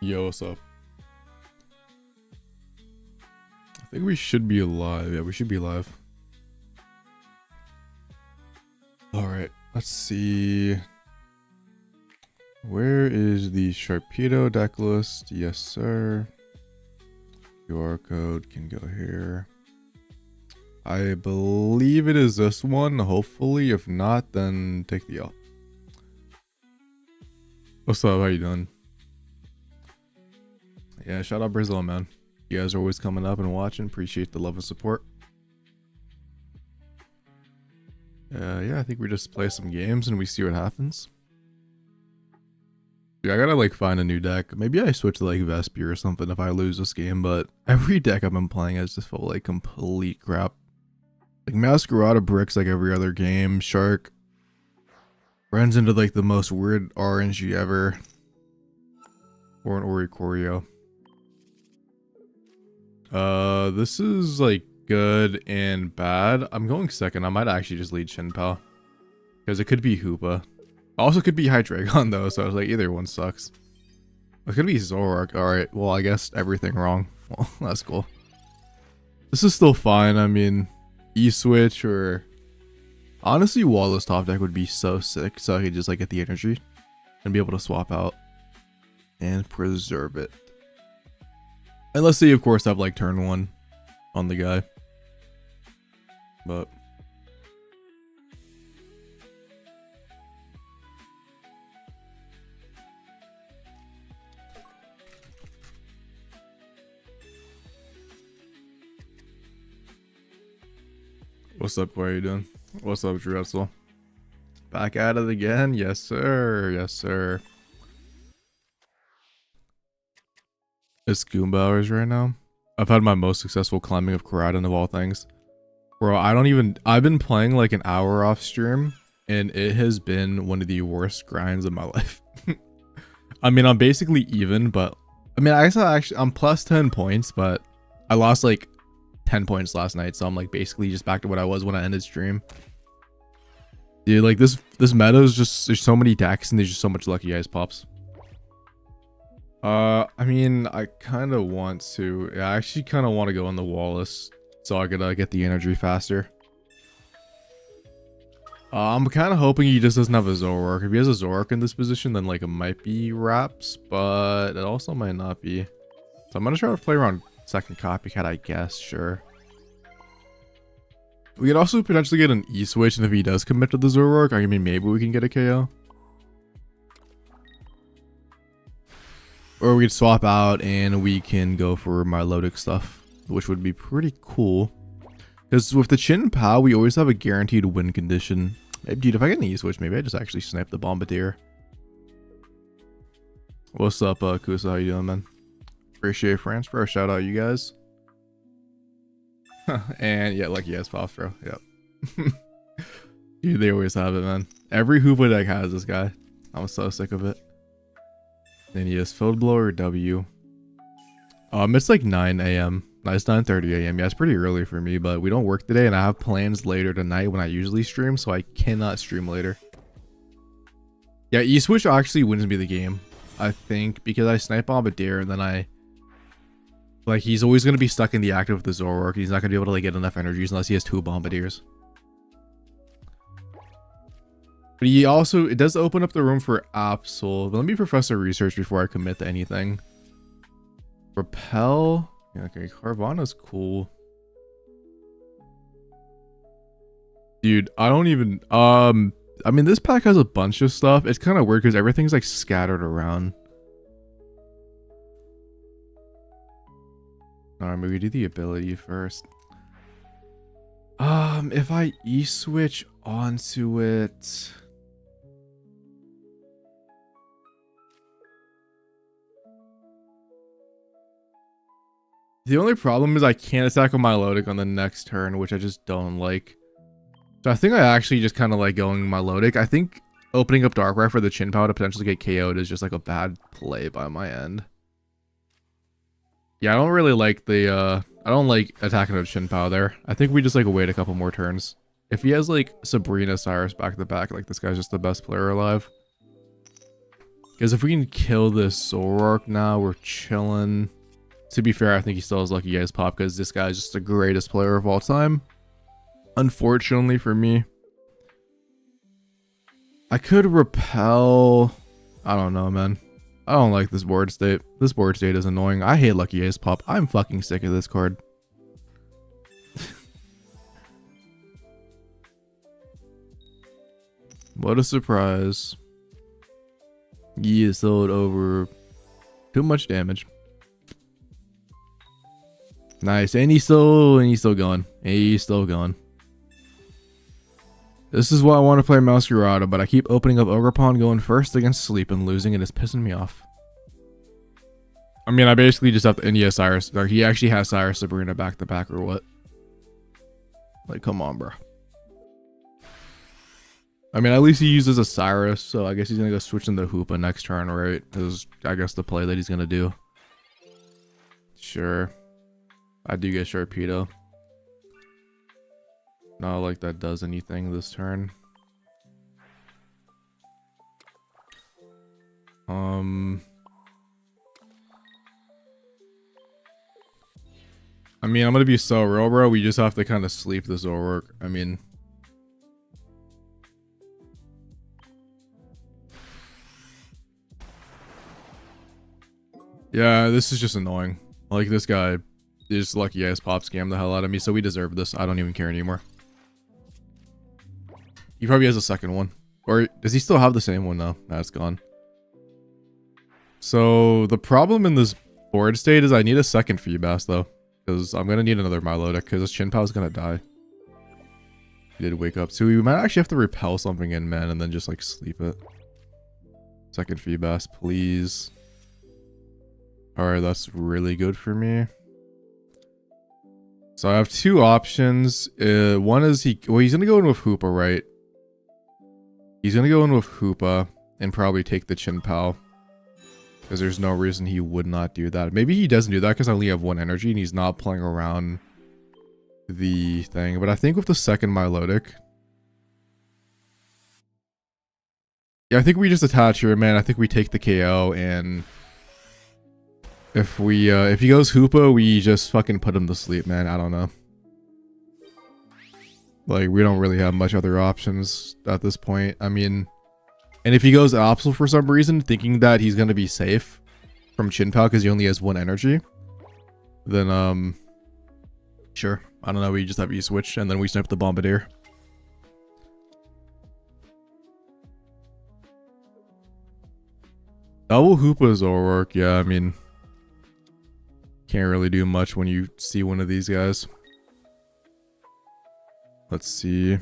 Yo, what's up? I think we should be live. Yeah, we should be live. Alright, let's see. Where is the Sharpedo deck list? Yes, sir. QR code can go here. I believe it is this one, hopefully. If not, then take the L. What's up? How you doing? Yeah, shout out Brazil, man. You guys are always coming up and watching. Appreciate the love and support. Yeah, I think we just play some games and we see what happens. Yeah, I gotta like find a new deck. Maybe I switch to like Vespi or something if I lose this game, but every deck I've been playing has just felt like complete crap. Like Masquerada bricks like every other game. Shark runs into like the most weird RNG ever. Or an Oricorio. This is like good and bad. I'm going second. I might actually just lead Shinpao. Because it could be Hoopa. Also could be Hydreigon though, so I was like, either one sucks. It could be Zoroark. Alright, well I guess everything wrong. Well, that's cool. This is still fine. I mean, E-Switch or... Honestly, Wallace top deck would be so sick, so I could just like get the energy and be able to swap out and preserve it. Unless they, of course, have like turn one on the guy. But what's up? What are you doing? What's up, Dressel? Back at it again? Yes, sir. Yes, sir. It's Goomba hours right now. I've had my most successful climbing of Koraidon of all things. Bro, I've been playing like an hour off stream and it has been one of the worst grinds of my life. I mean, I'm basically even, but I mean, I'm plus 10 points, but I lost like 10 points last night. So I'm like basically just back to what I was when I ended stream. Dude, like this meta is just, there's so many decks and there's just so much lucky ice pops. I mean, I kind of want to. Yeah, I actually kind of want to go on the Wallace so I could get the energy faster. I'm kind of hoping he just doesn't have a Zoroark. If he has a Zoroark in this position, then like it might be Raps, but it also might not be. So I'm gonna try to play around second Copycat, I guess. Sure. We could also potentially get an E-Switch, and if he does commit to the Zoroark, I mean, maybe we can get a KO. Or we could swap out and we can go for Milotic stuff, which would be pretty cool. Because with the Chin-Pao, we always have a guaranteed win condition. Maybe, dude, if I get an E-Switch, maybe I just actually snipe the Bombardier. What's up, Kusa? How you doing, man? Appreciate France, bro. Shout out you guys. And yeah, lucky ass pops, bro. Yep. Dude, they always have it, man. Every Hoopa deck has this guy. I'm so sick of it. Then he has Field Blower W. It's like 9 a.m. It's 9:30 a.m. Yeah, it's pretty early for me, but we don't work today and I have plans later tonight when I usually stream, so I cannot stream later. Yeah, E-Switch actually wins me the game, I think, because I snipe Bombardier and then like, he's always going to be stuck in the active with the Zoroark. He's not going to be able to like, get enough energies unless he has 2 Bombardiers. But he also, it does open up the room for Absol. But let me Professor Research before I commit to anything. Repel. Yeah, okay, Carvana's cool. Dude, I don't even, I mean, this pack has a bunch of stuff. It's kind of weird because everything's like scattered around. Alright, maybe do the ability first. If I E-Switch onto it... The only problem is I can't attack with Milotic on the next turn, which I just don't like. So I think I actually just kind of like going Milotic. I think opening up Darkrai for the Chin-Pao to potentially get KO'd is just like a bad play by my end. Yeah, I don't really like the, I don't like attacking with Chin-Pao there. I think we just like wait a couple more turns. If he has like Sabrina Cyrus back to back, like this guy's just the best player alive. Because if we can kill this Zoroark now, we're chilling. To be fair, I think he still has Lucky Eyes Pop because this guy is just the greatest player of all time. Unfortunately for me. I could repel. I don't know, man. I don't like this board state. This board state is annoying. I hate Lucky Ace Pop. I'm fucking sick of this card. What a surprise. He is sold over too much damage. Nice. And he's still going. He's still going. This is why I want to play Masquerada, but I keep opening up Ogerpon going first against Sleep and losing, and it's pissing me off. I mean, I basically just have to India Cyrus, or he actually has Cyrus Sabrina back to back or what? Like, come on, bro. I mean, at least he uses a Cyrus, so I guess he's gonna go switch into Hoopa next turn, right? Is I guess the play that he's gonna do. Sure. I do get Sharpedo. Not like that does anything this turn. I mean, I'm gonna be so real, bro. We just have to kind of sleep this Zoroark. I mean, yeah, this is just annoying. Like, this guy is Lucky Eyes Pop scam the hell out of me, so we deserve this. I don't even care anymore. He probably has a second one. Or does he still have the same one now? Nah, it's gone. So the problem in this board state is I need a second Feebas though. Because I'm going to need another Milotic because this Chinpao is going to die. He did wake up. So we might actually have to repel something in, man, and then just like sleep it. Second Feebas, please. Alright, that's really good for me. So I have two options. One is he's going to go in with Hoopa, right? He's going to go in with Hoopa and probably take the Chinpao. Because there's no reason he would not do that. Maybe he doesn't do that because I only have one energy and he's not playing around the thing. But I think with the second Milotic... yeah, I think we just attach here, man. I think we take the KO and... if he goes Hoopa, we just fucking put him to sleep, man. I don't know. Like, we don't really have much other options at this point. I mean, and if he goes Absol for some reason, thinking that he's going to be safe from Chinpao because he only has one energy, then, sure. I don't know, we just have you switch and then we snipe the Bombardier. Double Hoopa Zoroark, yeah, I mean, can't really do much when you see one of these guys. Let's see.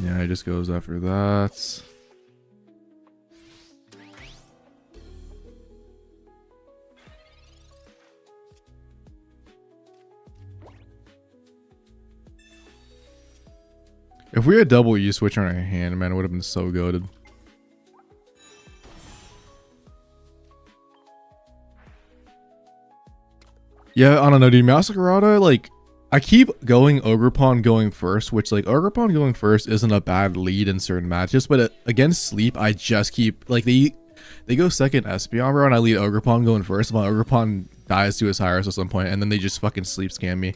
Yeah, he just goes after that. If we had double U switch on our hand, man, it would have been so goated. Yeah, I don't know, dude. Masquerada, like, I keep going Ogerpon going first, which, like, Ogerpon going first isn't a bad lead in certain matches, but against Sleep, I just keep, like, they go second Espeon, bro, and I lead Ogerpon going first, but Ogerpon dies to his Cyrus at some point, and then they just fucking sleep scam me.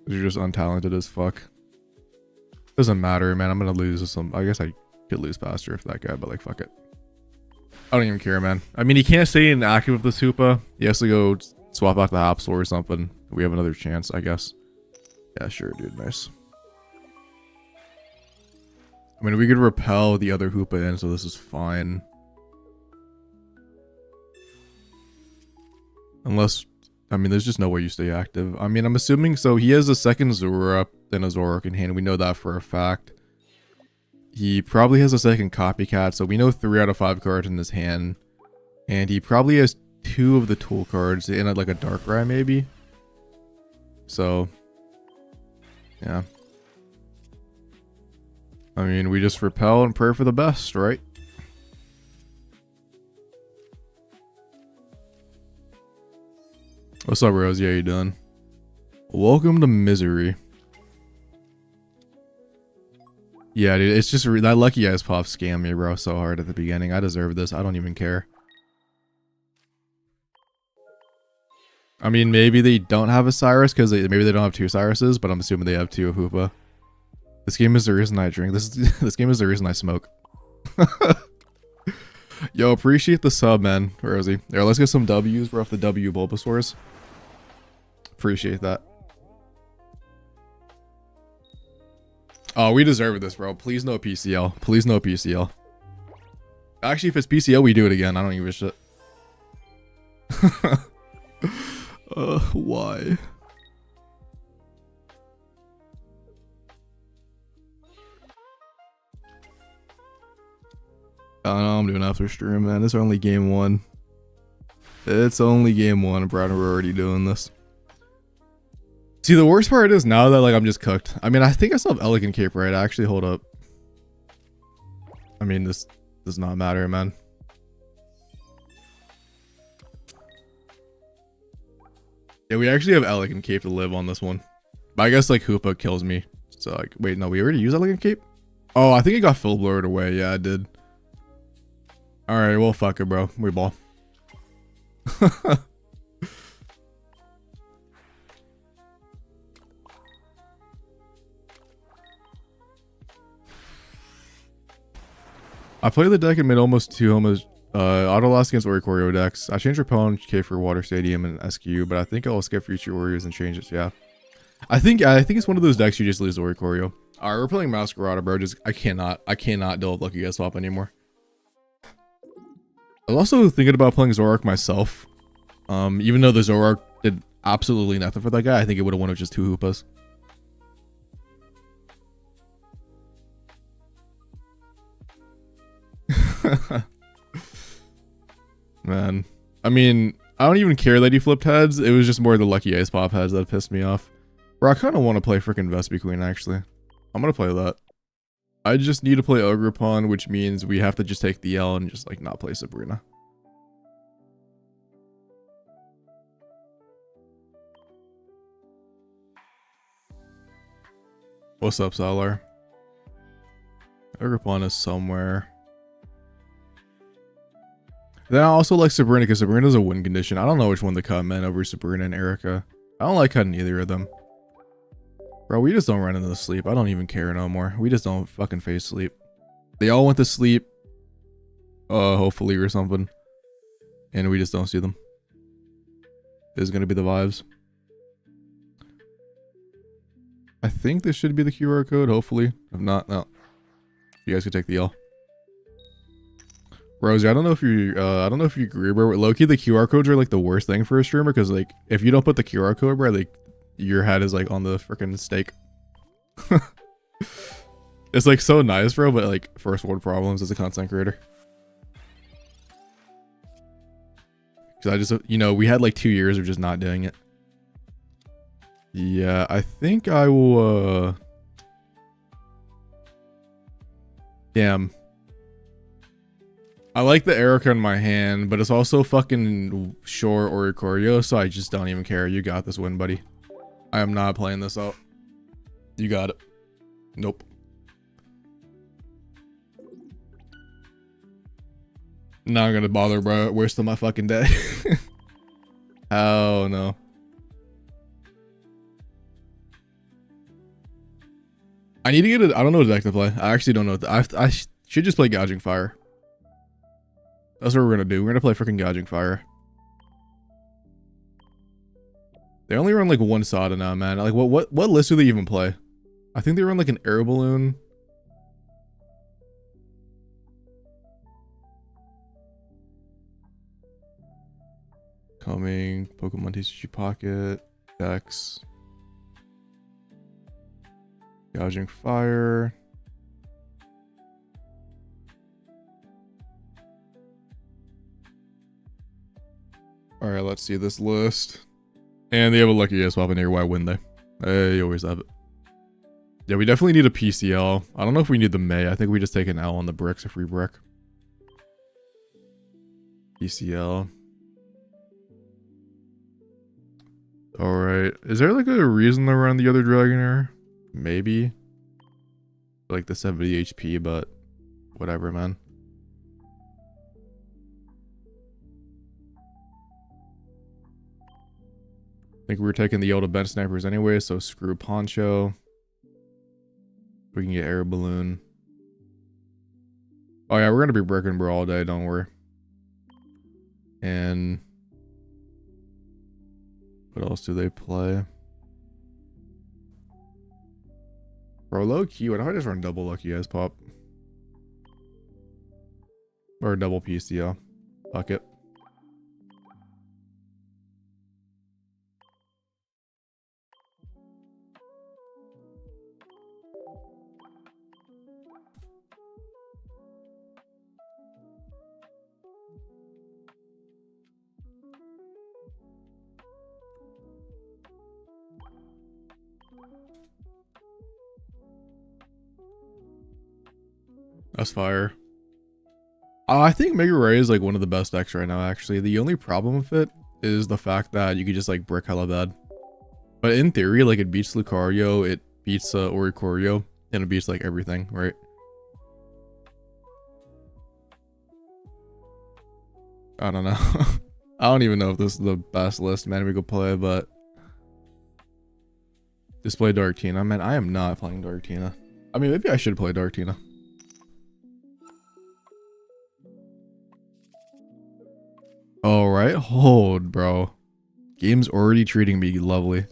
They're just untalented as fuck. Doesn't matter, man. I'm gonna lose some. I guess I could lose faster if that guy, but, like, fuck it. I don't even care, man. I mean, he can't stay inactive with this Hoopa. He has to go swap out the Hapsor or something. We have another chance, I guess. Yeah, sure, dude. Nice. I mean, we could repel the other Hoopa in, so this is fine. Unless, I mean, there's just no way you stay active. I mean, I'm assuming, so he has a second Zoroark and a Zoroark in hand. We know that for a fact. He probably has a second Copycat, so we know 3 out of 5 cards in his hand. And he probably has 2 of the tool cards in like a Darkrai maybe. So, yeah. I mean, we just repel and pray for the best, right? What's up, Rosie? How you doing? Welcome to misery. Yeah, dude, it's just that lucky ice pop scammed me, bro, so hard at the beginning. I deserve this. I don't even care. I mean, maybe they don't have a Cyrus because maybe they don't have 2 Cyruses, but I'm assuming they have 2 Hoopa. This game is the reason I drink. This game is the reason I smoke. Yo, appreciate the sub, man. Rosie. There, let's get some W's. We're off the W Bulbasaurs. Appreciate that. Oh, we deserve this, bro. Please no PCL. Please no PCL. Actually, if it's PCL, we do it again. I don't give a shit. Why? I don't know, I'm doing after stream, man. It's only game 1. It's only game 1, Brad. We're already doing this. See, the worst part is now that, like, I'm just cooked. I mean, I think I still have Elegant Cape, right? Actually, hold up. I mean, this does not matter, man. Yeah, we actually have Elegant Cape to live on this one. But I guess, like, Hoopa kills me. So, like, wait, no, we already used Elegant Cape? Oh, I think it got full blurred away. Yeah, I did. Alright, well, fuck it, bro. We ball. I played the deck and made almost 2 homos. Auto loss against Oricorio decks. I changed Repellent K for Water Stadium and SQ, but I think I'll skip Future Warriors and change it. Yeah, I think it's one of those decks you just lose to Oricorio. Alright, we're playing Masquerada, bro. Just I cannot deal with Lucky Guess Swap anymore. I was also thinking about playing Zoroark myself. Even though the Zoroark did absolutely nothing for that guy, I think it would have won with just 2 Hoopas. Man, I mean, I don't even care that he flipped heads. It was just more the lucky ice pop heads that pissed me off. Bro, I kind of want to play freaking Vespiquen, actually. I'm gonna play that. I just need to play Ogerpon, which means we have to just take the L and just, like, not play Sabrina. What's up, Salar? Ogerpon is somewhere. Then I also like Sabrina because Sabrina's a win condition. I don't know which one to cut, man, over Sabrina and Erica. I don't like cutting either of them. Bro, we just don't run into the sleep. I don't even care no more. We just don't fucking face sleep. They all went to sleep. Hopefully or something. And we just don't see them. This is gonna be the vibes. I think this should be the QR code, hopefully. If not, no. You guys can take the L. Rosie, I don't know if you agree, bro. Low-key, the QR codes are like the worst thing for a streamer because, like, if you don't put the QR code, bro, like, your head is like on the freaking stake. It's like so nice, bro, but like first world problems as a content creator. Because I just, you know, we had like 2 years of just not doing it. Yeah, I think I will. Damn. I like the Erica in my hand, but it's also fucking short Oricorio, so I just don't even care. You got this win, buddy. I am not playing this out. You got it. Nope. Not gonna bother, bro. Worst of my fucking day. Oh no. I need to get it. I don't know what deck to play. I actually don't know. I should just play Gouging Fire. That's what we're gonna do. We're gonna play freaking Gouging Fire. They only run like one Sada now, man. Like what list do they even play? I think they run like an Air Balloon. Coming, Pokemon TCG Pocket, Dex, Gouging Fire. All right, let's see this list. And they have a lucky guess swap in here. Why wouldn't they? They always have it. Yeah, we definitely need a PCL. I don't know if we need the May. I think we just take an L on the bricks if we brick. PCL. Alright. Is there like a reason to run the other Dragonair? Maybe. like the 70 HP, but whatever, man. I think we were taking the yellow bent snipers anyway, so screw poncho. We can get air balloon. Oh yeah, we're gonna be bricking bro all day, don't worry. And what else do they play? Bro, low key, what if I just run double lucky as pop? Or double PCO. Fuck it. That's fire. I think Mega Ray is like one of the best decks right now, actually. The only problem with it is the fact that you could just like brick hella bad. But in theory, like it beats Lucario, it beats Oricorio, and it beats like everything, right? I don't know. I don't even know if this is the best list, man, we could play, but display Darktina. Man, I am not playing Darktina. I mean, maybe I should play Darktina. All right, hold, bro. Game's already treating me lovely.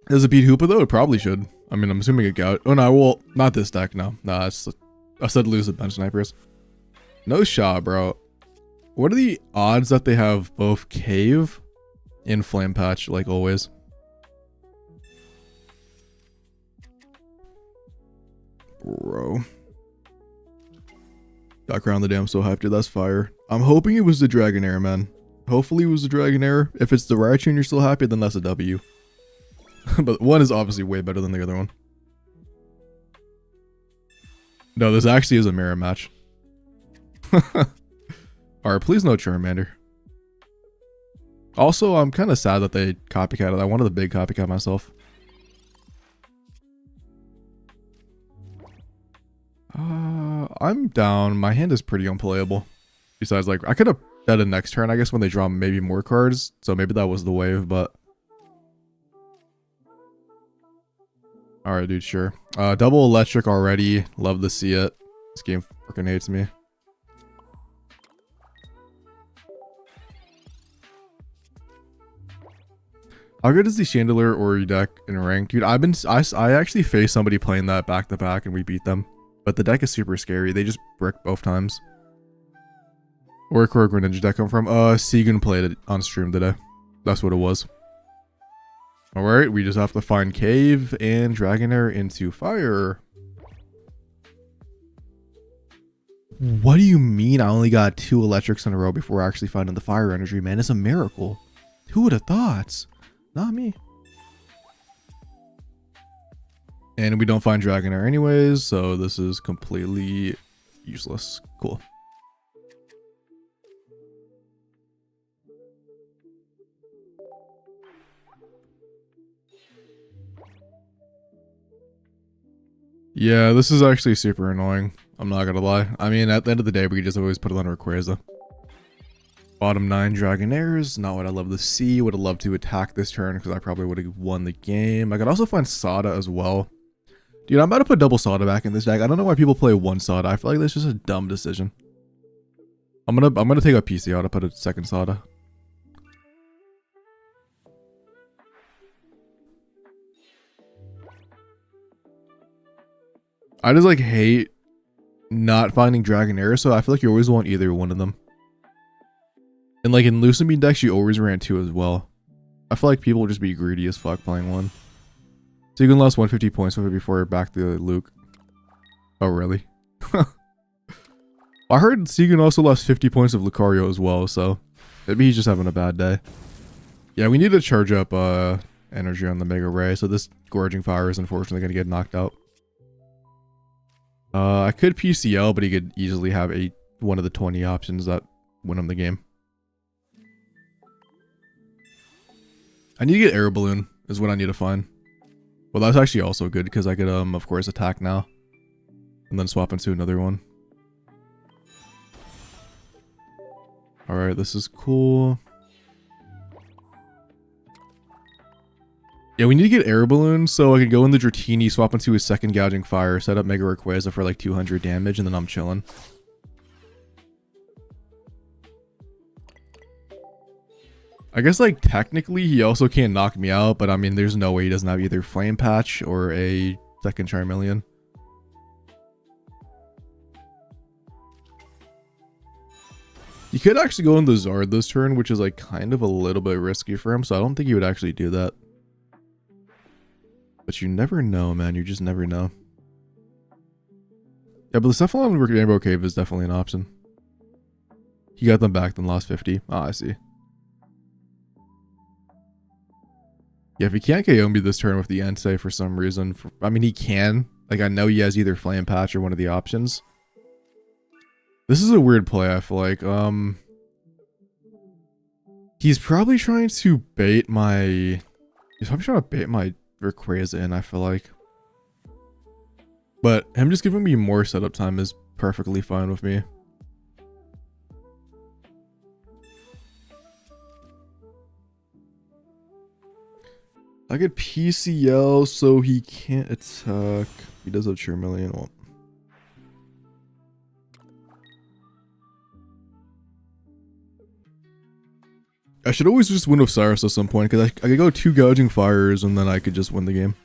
Does it beat Hoopa though? It probably should. I mean, I'm assuming it got. Oh no, well, not this deck. No, nah. I said lose the bench snipers. No shot, bro. What are the odds that they have both Cave and Flame Patch, like always? Bro. Got crowned the damn so hyped, dude. That's fire. I'm hoping it was the Dragonair, man. Hopefully it was the Dragonair. If it's the Raichu and you're still happy, then that's a W. But one is obviously way better than the other one. No, this actually is a mirror match. Alright, please no Charmander. Also, I'm kind of sad that they copycatted. I wanted the big copycat myself. I'm down. My hand is pretty unplayable. Besides, like, I could have bet a next turn, I guess, when they draw maybe more cards. So maybe that was the wave, but... Alright, dude, sure. Double electric already. Love to see it. This game freaking hates me. How good is the Chandelier Ori deck in ranked? Dude, I actually faced somebody playing that back to back and we beat them. But the deck is super scary. They just brick both times. Where Greninja deck come from? Segan played it on stream today. That's what it was. Alright, we just have to find Cave and Dragonair into fire. What do you mean I only got 2 electrics in a row before actually finding the fire energy, man? It's a miracle. Who would have thought? Not me. And we don't find Dragonair anyways, so this is completely useless. Cool. Yeah, this is actually super annoying. I'm not gonna lie. I mean, at the end of the day, we just always put it on Rayquaza. Bottom 9 Dragonairs, not what I love to see. Would have loved to attack this turn because I probably would have won the game. I could also find Sada as well. Dude, I'm about to put double Sada back in this deck. I don't know why people play one Sada. I feel like that's just a dumb decision. I'm gonna take a PC out to put a second Sada. I just like hate not finding Dragonair, so I feel like you always want either one of them. And like in Lucenbeam decks, you always ran 2 as well. I feel like people will just be greedy as fuck playing 1. So you can lose 150 points with it before you're back to Luke. Oh, really? I heard Segan also lost 50 points of Lucario as well, so maybe he's just having a bad day. Yeah, we need to charge up energy on the Mega Ray, so this Gorging Fire is unfortunately going to get knocked out. I could PCL, but he could easily have one of the 20 options that win him the game. I need to get Air Balloon, is what I need to find. Well, that's actually also good because I could, of course, attack now. And then swap into another one. Alright, this is cool. Yeah, we need to get air balloons so I can go in the Dratini, swap into his second gouging fire, set up Mega Rayquaza for like 200 damage, and then I'm chilling. I guess like technically he also can't knock me out, but I mean there's no way he doesn't have either Flame Patch or a second Charmeleon. You could actually go in the Zard this turn, which is like kind of a little bit risky for him, so I don't think he would actually do that. But you never know, man. You just never know. Yeah, but the Cephalon Rainbow Cave is definitely an option. He got them back, then lost 50. Oh, I see. Yeah, if he can't KO me this turn with the Entei for some reason, I mean, he can. Like, I know he has either Flame Patch or one of the options. This is a weird play, I feel like. He's probably trying to bait my... He's probably trying to bait my Rayquaza in, I feel like. But him just giving me more setup time is perfectly fine with me. I get PCL so he can't attack. He does have Charmeleon. Well, I should always just win with Cyrus at some point, because I could go 2 Gouging Fires and then I could just win the game.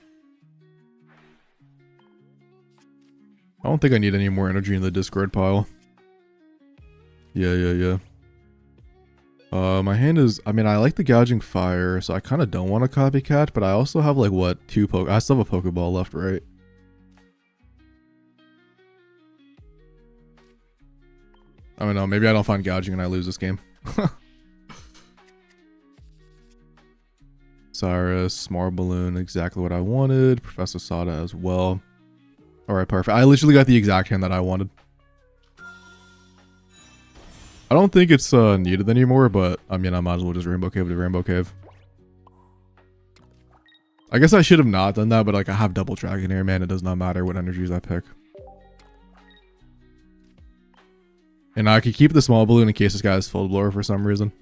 I don't think I need any more energy in the discard pile. Yeah. My hand is, I mean, I like the Gouging Fire, so I kind of don't want a Copycat, but I also have like, what, 2 I still have a Pokeball left, right? I don't know, maybe I don't find Gouging and I lose this game. Cyrus, Smart Balloon, exactly what I wanted. Professor Sada as well. Alright, perfect. I literally got the exact hand that I wanted. I don't think it's needed anymore, but I mean, I might as well just Rainbow Cave to Rainbow Cave. I guess I should have not done that, but like I have double Dragonair, man. It does not matter what energies I pick. And I could keep the Small Balloon in case this guy is Full Blower for some reason.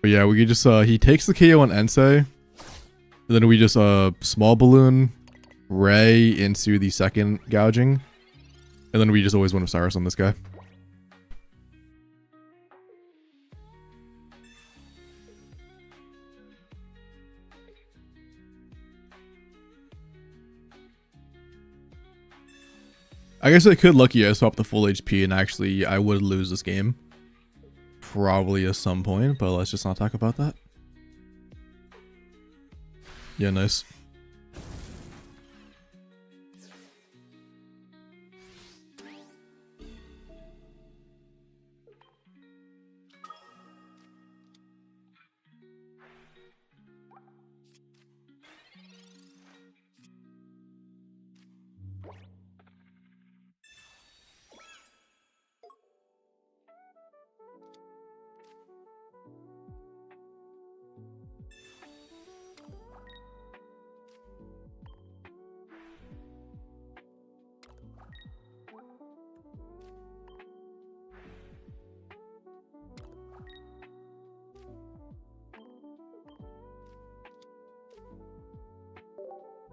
But yeah, we could just, he takes the KO on Entei. And then we just, Small Balloon, Ray into the second Gouging. And then we just always win with Cyrus on this guy. I guess I could lucky I swap the full HP and actually I would lose this game. Probably at some point, but let's just not talk about that. Yeah, nice.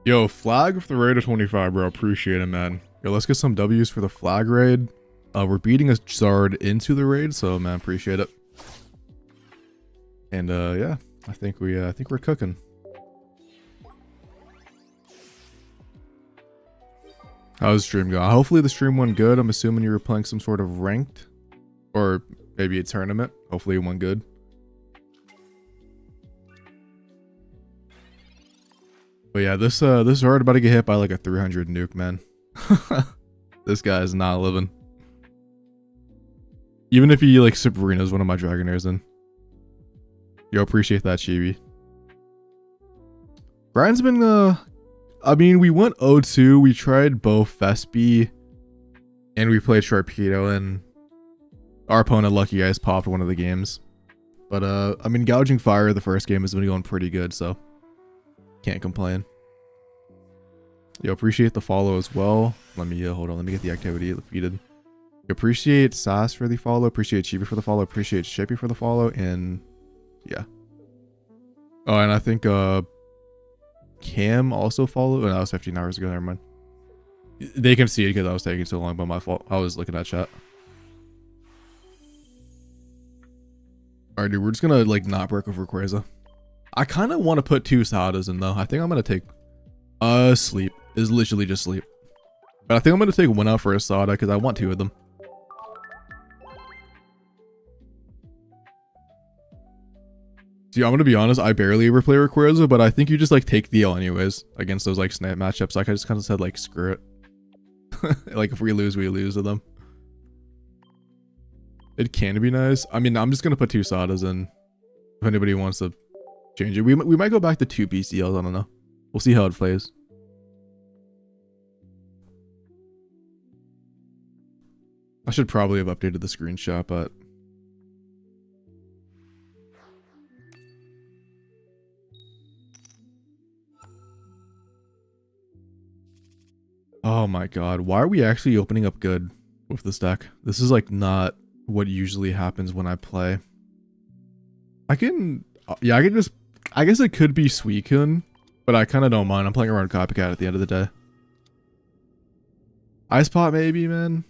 Yo, flag for the raid of 25, bro. Appreciate it, man. Yo, let's get some W's for the flag raid. We're beating a Zard into the raid, so man, appreciate it. And yeah, I think we're cooking. How's the stream going? Hopefully the stream went good. I'm assuming you were playing some sort of ranked, or maybe a tournament. Hopefully it went good. But yeah, this Zard about to get hit by like a 300 nuke, man. This guy is not living. Even if he like Sabrina's one of my Dragonairs in. Yo, appreciate that, Chibi. Brian's been I mean, we went 0-2. We tried both Vespi and we played Sharpedo, and our opponent, lucky guys, popped one of the games. But I mean, Gouging Fire the first game has been going pretty good, so Can't complain. Yo, appreciate the follow as well. Let me hold on. Let me get the activity defeated. Appreciate Sass for the follow. Appreciate Chibi for the follow. Appreciate Shippy for the follow. And yeah. Oh, and I think Cam also followed. Oh, that was 15 hours ago. Never mind. They can see it because I was taking so long, but my fault. I was looking at chat. Alright, dude. We're just gonna like not break over Quasar. I kind of want to put 2 Sadas in though. I think I'm gonna take sleep. Is literally just sleep. But I think I'm gonna take 1 out for a Sada because I want 2 of them. See, I'm gonna be honest, I barely ever play Rayquaza, but I think you just like take the L anyways against those like snap matchups. Like I just kind of said like screw it. Like if we lose to them. It can be nice. I mean, I'm just gonna put 2 Sadas in. If anybody wants to change it, we might go back to 2 BCLs. I don't know. We'll see how it plays. I should probably have updated the screenshot, but oh my god, why are we actually opening up good with this deck? This is like not what usually happens when I play. I can just, I guess it could be Suicune, but I kind of don't mind. I'm playing around Copycat at the end of the day. Ice Pot maybe, man.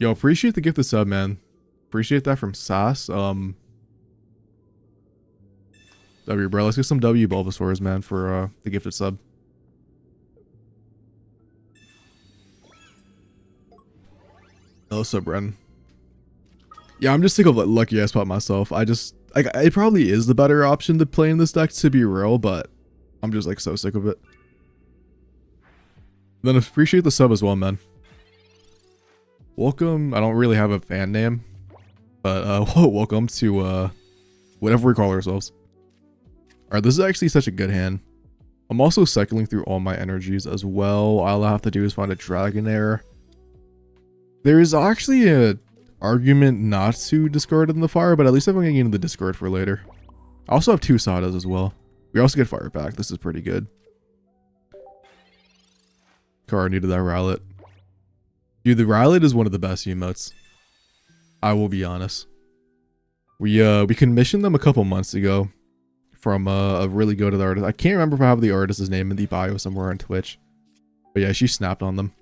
Yo, appreciate the gift of sub, man. Appreciate that from Sass. W, bro. Let's get some W Bulbasaurs, man, for the gifted sub. Oh, sub, Ren. Yeah, I'm just sick of lucky Ice Pot myself. I just, like, it probably is the better option to play in this deck, to be real, but I'm just like so sick of it. Then appreciate the sub as well, man. Welcome. I don't really have a fan name, but welcome to whatever we call ourselves. All right, this is actually such a good hand. I'm also cycling through all my energies as well. All I have to do is find a Dragonair. There is actually a argument not to discard in the fire, but at least I'm going to get into the discard for later. I also have 2 Sadas as well. We also get fire back. This is pretty good. Car needed that Rowlet. Dude, the Rowlet is one of the best emotes. I will be honest. We commissioned them a couple months ago from a really good artist. I can't remember if I have the artist's name in the bio somewhere on Twitch. But yeah, she snapped on them.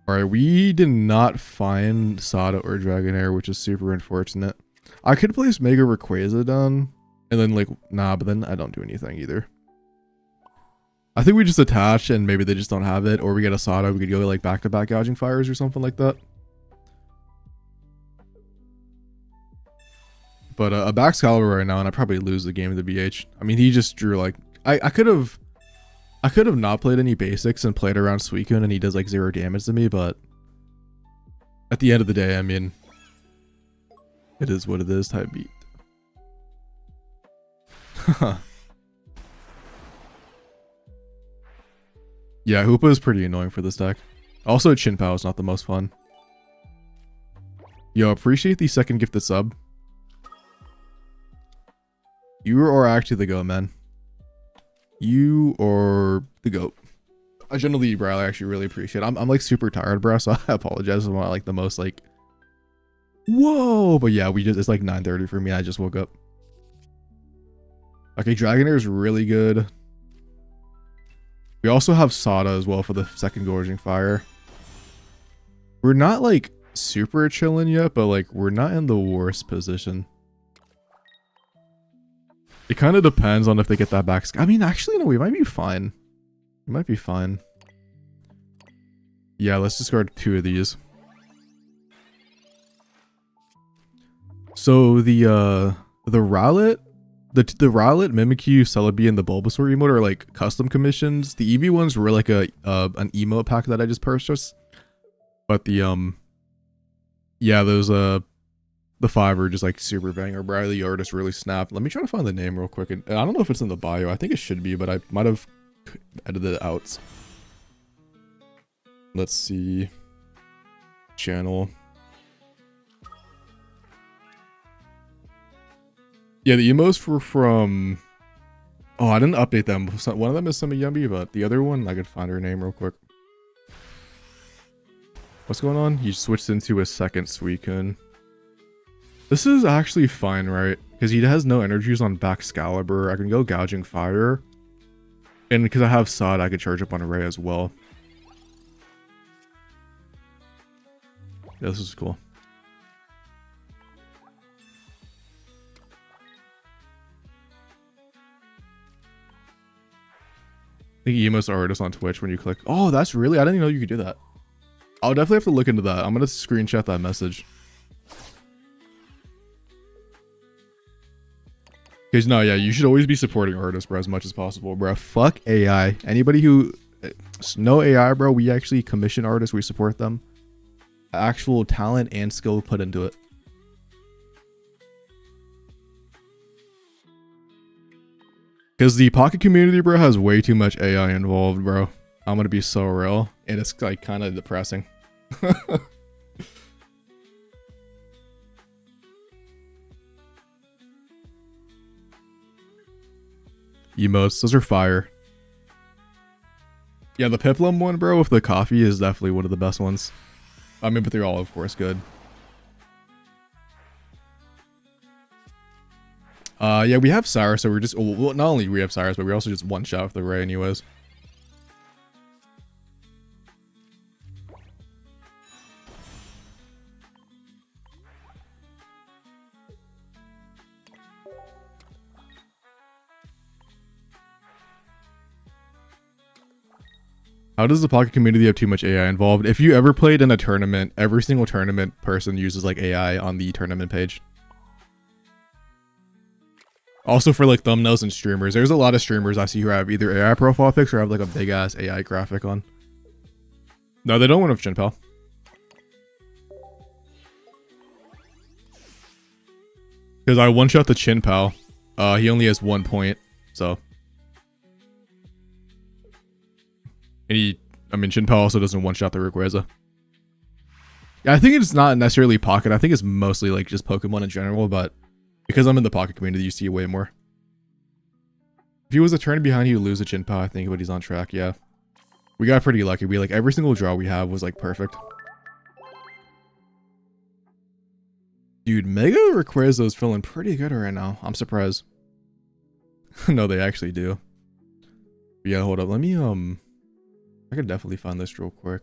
Alright, we did not find Sada or Dragonair, which is super unfortunate. I could place Mega Rayquaza down, and then like, nah, but then I don't do anything either. I think we just attach and maybe they just don't have it, or we get a Sada, we could go like back-to-back gouging fires or something like that. But a Baxcalibur right now, and I probably lose the game of the BH. I mean, he just drew like, I could have not played any basics and played around Suicune and he does like 0 damage to me, but at the end of the day, I mean, it is what it is type beat. Yeah, Hoopa is pretty annoying for this deck. Also, Chinpao is not the most fun. Yo, appreciate the second gifted sub. You are actually the GOAT, man. You are the GOAT. I generally, bro, I actually really appreciate it. I'm like super tired, bro, so I apologize. I'm not like the most like, whoa. But yeah, it's like 9:30 for me. I just woke up. Okay, Dragonair is really good. We also have Sada as well for the second Gorging Fire. We're not like super chilling yet, but like we're not in the worst position. It kind of depends on if they get that back. I mean, actually, no, we might be fine. We might be fine. Yeah, let's discard 2 of these. So the Rowlet, the Rowlet, Mimikyu, Celebi, and the Bulbasaur emote are like custom commissions. The Eevee ones were like an emote pack that I just purchased. But the yeah, those the 5 are just like super banger. Bradley artist really snapped. Let me try to find the name real quick. And I don't know if it's in the bio. I think it should be, but I might have edited it out. Let's see. Channel. Yeah, the emotes were from... Oh, I didn't update them. One of them is Summer Yummy, but the other one, I could find her name real quick. What's going on? He switched into a second Suicune. This is actually fine, right? Because he has no energies on Baxcalibur. I can go Gouging Fire. And because I have Sod, I could charge up on Array as well. Yeah, this is cool. I think Emo's artist on Twitch when you click. Oh, that's really... I didn't even know you could do that. I'll definitely have to look into that. I'm going to screenshot that message. Because no, yeah, you should always be supporting artists, bro, as much as possible, bro. Fuck AI. Anybody who... No AI, bro. We actually commission artists. We support them. Actual talent and skill put into it. Because the Pocket community, bro, has way too much AI involved, bro. I'm gonna be so real. And it's like kind of depressing. Emotes, those are fire. Yeah, the Piplum one, bro, with the coffee is definitely one of the best ones. I mean, but they're all, of course, good. Yeah, we have Cyrus, so we're just... Well, not only we have Cyrus, but we also just one-shot with the Ray anyways. How does the Pocket community have too much AI involved? If you ever played in a tournament, every single tournament person uses like AI on the tournament page. Also for like thumbnails and streamers. There's a lot of streamers I see who have either AI profile pics or have like a big ass AI graphic on. No, they don't win with Jinpel. Because I one-shot the Chinpao. He only has 1 point, so... And I mean, Chinpao also doesn't one-shot the Rayquaza. Yeah, I think it's not necessarily Pocket. I think it's mostly like just Pokemon in general, but because I'm in the Pocket community, you see it way more. If he was a turn behind, he would lose a Chinpao, I think, but he's on track, yeah. We got pretty lucky. We like every single draw we have was like perfect. Dude, Mega Rayquaza is feeling pretty good right now. I'm surprised. No, they actually do. But yeah, hold up. Let me I could definitely find this real quick.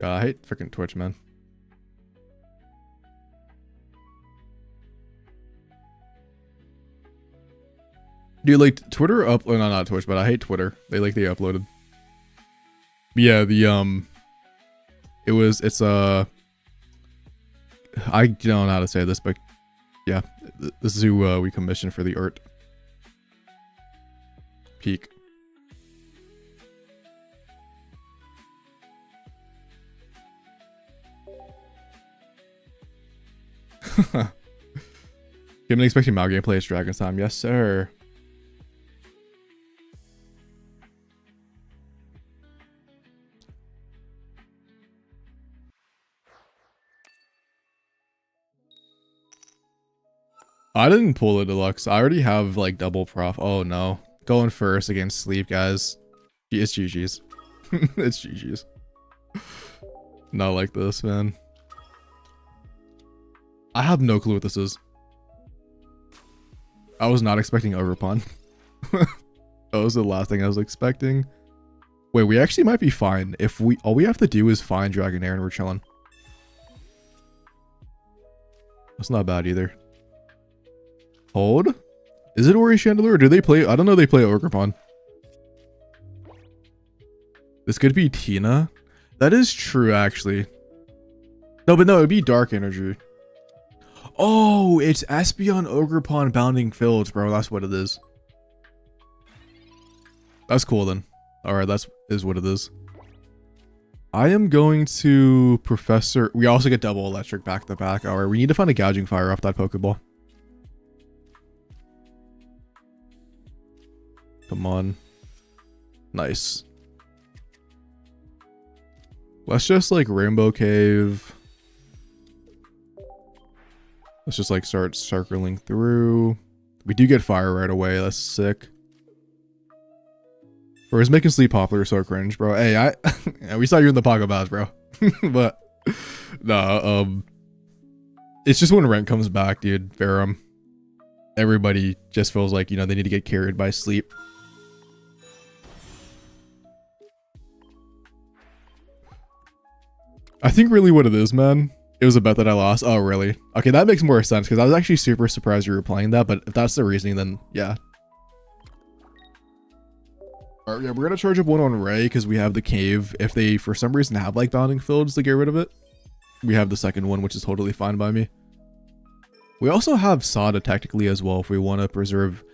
I hate freaking Twitch, man. Dude, like Twitter no, not Twitch, but I hate Twitter. They uploaded. But yeah, the it's I don't know how to say this, but yeah, this is who we commissioned for the art. Peak. You've been expecting Mal gameplay as Dragon's Time. Yes, sir. I didn't pull a deluxe. I already have like double prof. Oh no. Going first against Sleep, guys. It's GG's. It's GG's. Not like this, man. I have no clue what this is. I was not expecting Overpon. That was the last thing I was expecting. Wait, we actually might be fine. If all we have to do is find Dragonair and we're chilling. That's not bad either. Hold? Is it Ori Chandelier or do they play? I don't know, they play Ogrepon. This could be Tina. That is true, actually. No, but no, it'd be Dark Energy. Oh, it's Espeon Ogrepon Bounding Fields, bro. That's what it is. That's cool then. Alright, is what it is. I am going to Professor... We also get double electric back to back. Alright, we need to find a Gouging Fire off that Pokeball. Come on. Nice. Let's just like Rainbow Cave. Let's just like start circling through. We do get fire right away. That's sick. Bro, it's making sleep popular so cringe, bro. Hey, yeah, we saw you in the Pocket Bass, bro. But nah, it's just when rank comes back, dude. Ferrum. Everybody just feels like, you know, they need to get carried by sleep. I think really what it is, man, it was a bet that I lost. Oh, really? Okay, that makes more sense because I was actually super surprised you were playing that, but if that's the reasoning, then yeah. All right, yeah, we're gonna charge up one on Ray because we have the cave. If they, for some reason, have like bounding fields to get rid of it, we have the second one, which is totally fine by me. We also have Sada technically as well if we want to preserve.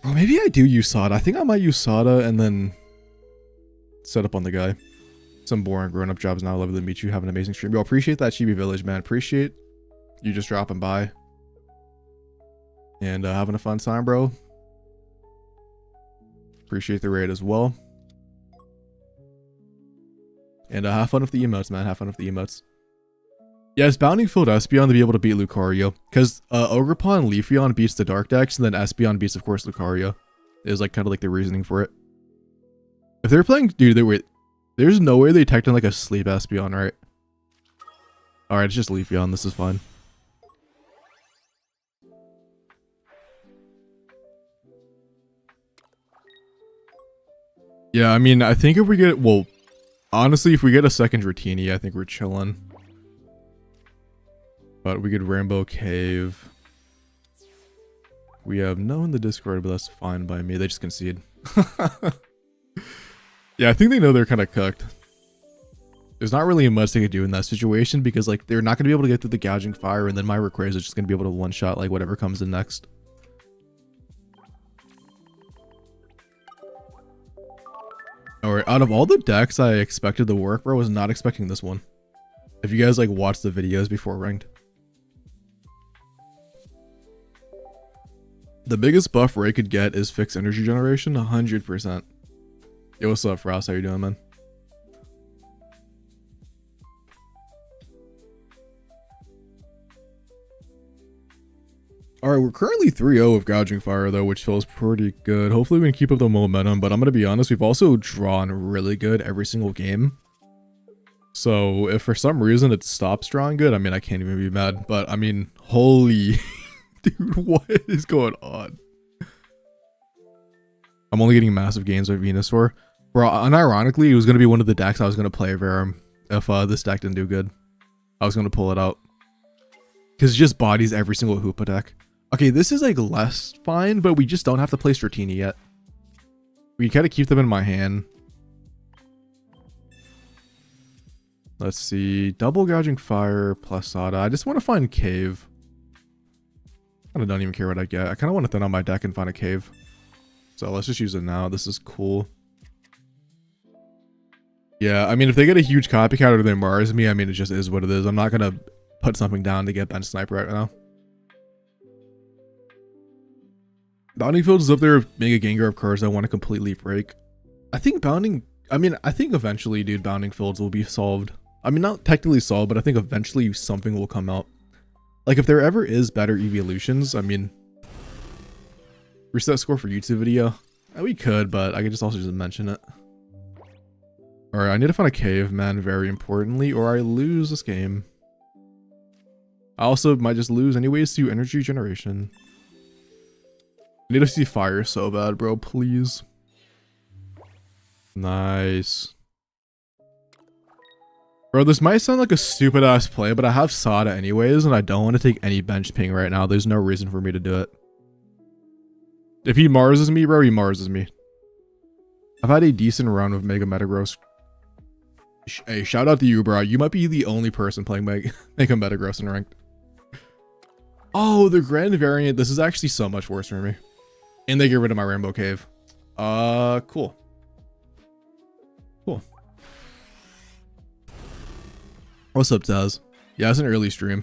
Oh, maybe I do use Sada. I think I might use Sada and then set up on the guy. Some boring grown-up jobs now. Lovely to meet you. Have an amazing stream. Yo, appreciate that Chibi Village, man. Appreciate you just dropping by and having a fun time, bro. Appreciate the raid as well. And have fun with the emotes, man. Have fun with the emotes. Yeah, it's bounding field Espeon to be able to beat Lucario. Because Ogerpon and Leafeon beats the Dark Dex, and then Espeon beats, of course, Lucario. Is like kind of like the reasoning for it. If they're playing, dude, there's no way they teched in like a sleep Espeon, right? Alright, it's just Leafeon. This is fine. Yeah, I mean, I think if we get, well, honestly, if we get a second Dratini, I think we're chilling. But we get Rainbow Cave. We have no in the Discord, but that's fine by me. They just concede. Yeah, I think they know they're kind of cooked. There's not really much they could do in that situation because like they're not going to be able to get through the gouging fire, and then my Rayquaza is just going to be able to one-shot like whatever comes in next. Alright, out of all the decks I expected to work, bro, I was not expecting this one. If you guys like watched the videos before ranked. The biggest buff Ray could get is fixed energy generation, 100%. Yo, what's up, Frost? How you doing, man? Alright, we're currently 3-0 with Gouging Fire, though, which feels pretty good. Hopefully we can keep up the momentum, but I'm going to be honest, we've also drawn really good every single game. So, if for some reason it stops drawing good, I mean, I can't even be mad. But, I mean, holy... Dude, what is going on? I'm only getting massive gains with Venusaur. Bro, unironically, it was going to be one of the decks I was going to play Verum if this deck didn't do good. I was going to pull it out. Because it just bodies every single Hoopa deck. Okay, this is like less fine, but we just don't have to play Stratini yet. We gotta keep them in my hand. Let's see. Double Gouging Fire plus Sada. I just want to find Cave. I don't even care what I get. I kind of want to thin out my deck and find a Cave. So let's just use it now. This is cool. Yeah, I mean, if they get a huge copycat or they Mars me, I mean, it just is what it is. I'm not going to put something down to get Bench Sniper right now. Bounding Field is up there with Mega Gengar of cards I want to completely break. I think I think eventually, dude, Bounding Fields will be solved. I mean, not technically solved, but I think eventually something will come out. Like, if there ever is better evolutions, I mean... Reset score for YouTube video? We could, but I could just also just mention it. Alright, I need to find a cave, man, very importantly, or I lose this game. I also might just lose anyways to energy generation. I need to see fire so bad, bro, please. Nice. Bro, this might sound like a stupid ass play, but I have Sada anyways, and I don't want to take any bench ping right now. There's no reason for me to do it. If he Marses me, bro, he Marses me. I've had a decent run with Mega Metagross. Hey, shout out to you, bro. You might be the only person playing Mega Metagross in ranked. Oh, the Grand Variant. This is actually so much worse for me. And they get rid of my Rainbow Cave. Cool. Cool. What's up, Taz? Yeah, it's an early stream.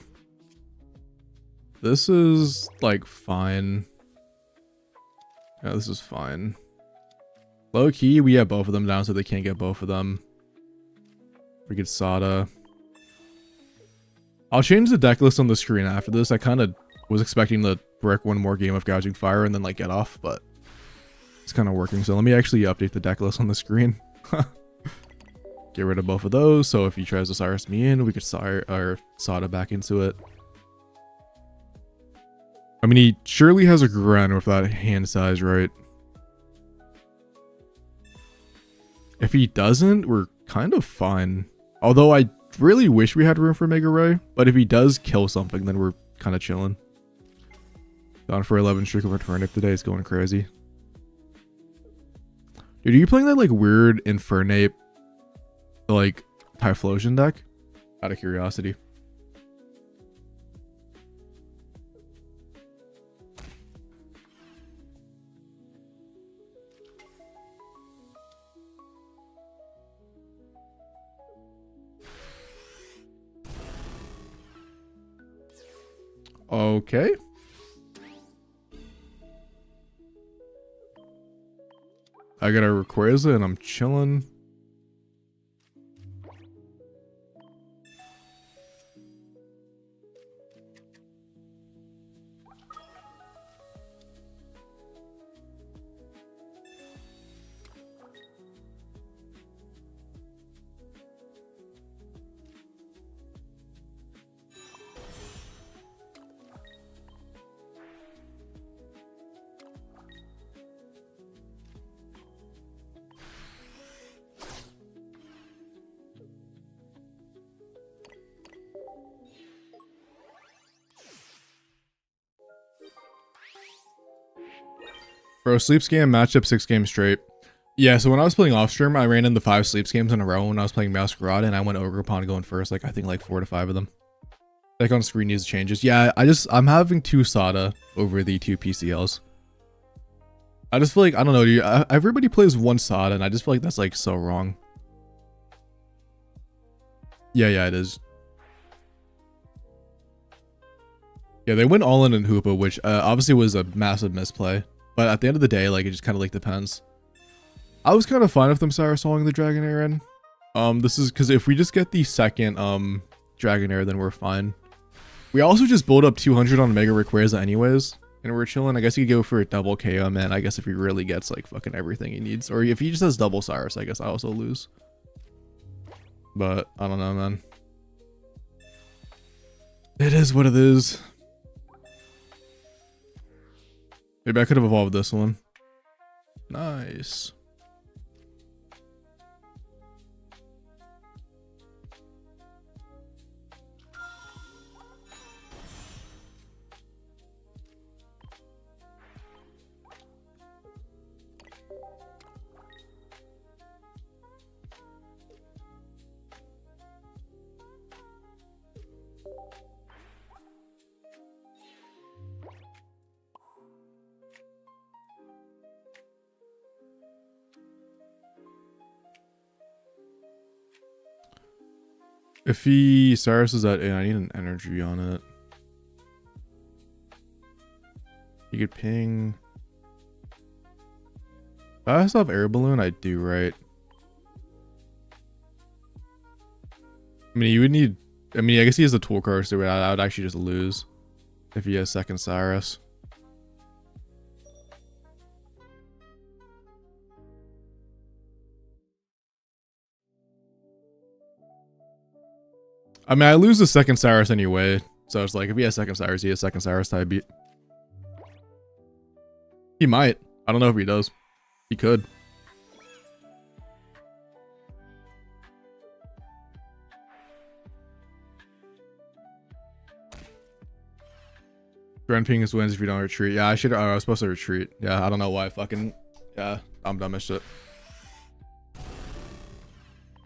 This is, like, fine. Yeah, this is fine. Low key, we have both of them down so they can't get both of them. We get Sada. I'll change the deck list on the screen after this. I kind of was expecting to brick one more game of Gouging Fire and then like get off, but it's kind of working. So let me actually update the deck list on the screen. Get rid of both of those. So if he tries to Cyrus me in, we could Sada back into it. I mean, he surely has a Gren with that hand size, right? If he doesn't, we're kind of fine. Although I really wish we had room for Mega Ray, but if he does kill something, then we're kind of chilling. Gone for 11 streak of a turnip today. It's going crazy. Dude, are you playing that like weird Infernape, like Typhlosion deck? Out of curiosity. Okay. I got a Rayquaza and I'm chilling. Bro, sleep scam matchup 6 games straight. Yeah, so when I was playing off stream, I ran into 5 sleep scams in a row when I was playing Masquerade, and I went Ogerpon going first, like I think like 4 to 5 of them. Like on screen needs changes. Yeah, I'm having 2 Sada over the 2 PCLs. I just feel like, I don't know, dude, everybody plays 1 Sada, and I just feel like that's like so wrong. Yeah, it is. Yeah, they went all in Hoopa, which obviously was a massive misplay. But at the end of the day, like, it just kind of like depends. I was kind of fine with them Cyrusing the Dragonair in. This is because if we just get the second Dragonair, then we're fine. We also just build up 200 on Mega Rayquaza anyways, and we're chilling. I guess you could go for a double KO, man. I guess if he really gets like fucking everything he needs, or if he just has double Cyrus, I guess I also lose. But I don't know, man. It is what it is. Maybe I could have evolved this one. Nice. If he Cyrus is at, I need an energy on it. You could ping. I still have air balloon. I do, right? I mean, you would need. I mean, I guess he has the tool card, so I would actually just lose if he has second Cyrus. I mean, I lose the second Cyrus anyway, so it's like if he has second Cyrus, he has second Cyrus type beat. He might. I don't know if he does. He could. Gren ping is wins if you don't retreat. Yeah, I was supposed to retreat. Yeah, I don't know why. Fucking. Yeah, I'm dumb as shit.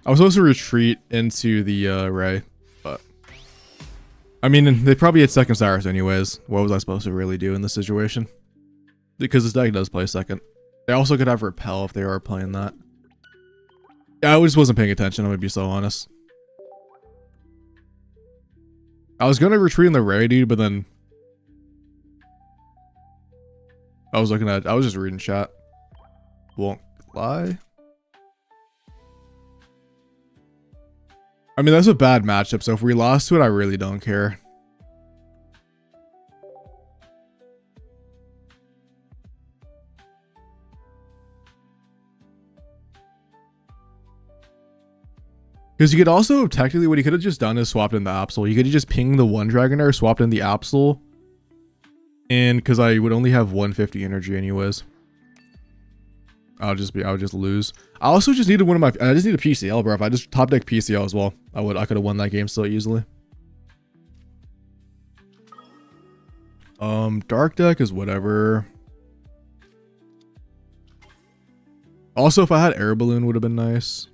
I was supposed to retreat into the Ray. But I mean, they probably had second Cyrus anyways. What was I supposed to really do in this situation? Because this deck does play second. They also could have Repel if they are playing that. Yeah, I just wasn't paying attention, I'm gonna be so honest. I was gonna retreat in the Ray, dude, but then I was just reading chat. Won't lie. I mean, that's a bad matchup, so if we lost to it, I really don't care. Because you could also, technically, what he could have just done is swapped in the Absol. You could have just pinged the one Dragonair, swapped in the Absol. And because I would only have 150 energy anyways. I would just lose. I also just needed one of my, I just need a PCL, bro. If I just top deck PCL as well, I could have won that game so easily. Dark deck is whatever. Also, if I had Air Balloon, would have been nice.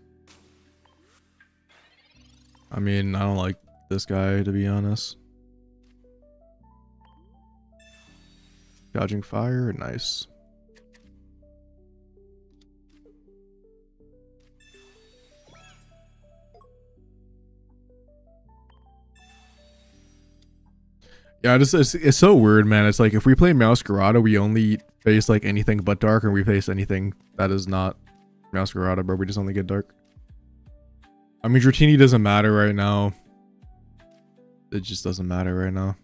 I mean, I don't like this guy, to be honest. Dodging fire, nice. Yeah, it's so weird, man. It's like if we play Masquerada, we only face like anything but dark, and we face anything that is not Masquerada, but we just only get dark. I mean, Dratini doesn't matter right now. It just doesn't matter right now.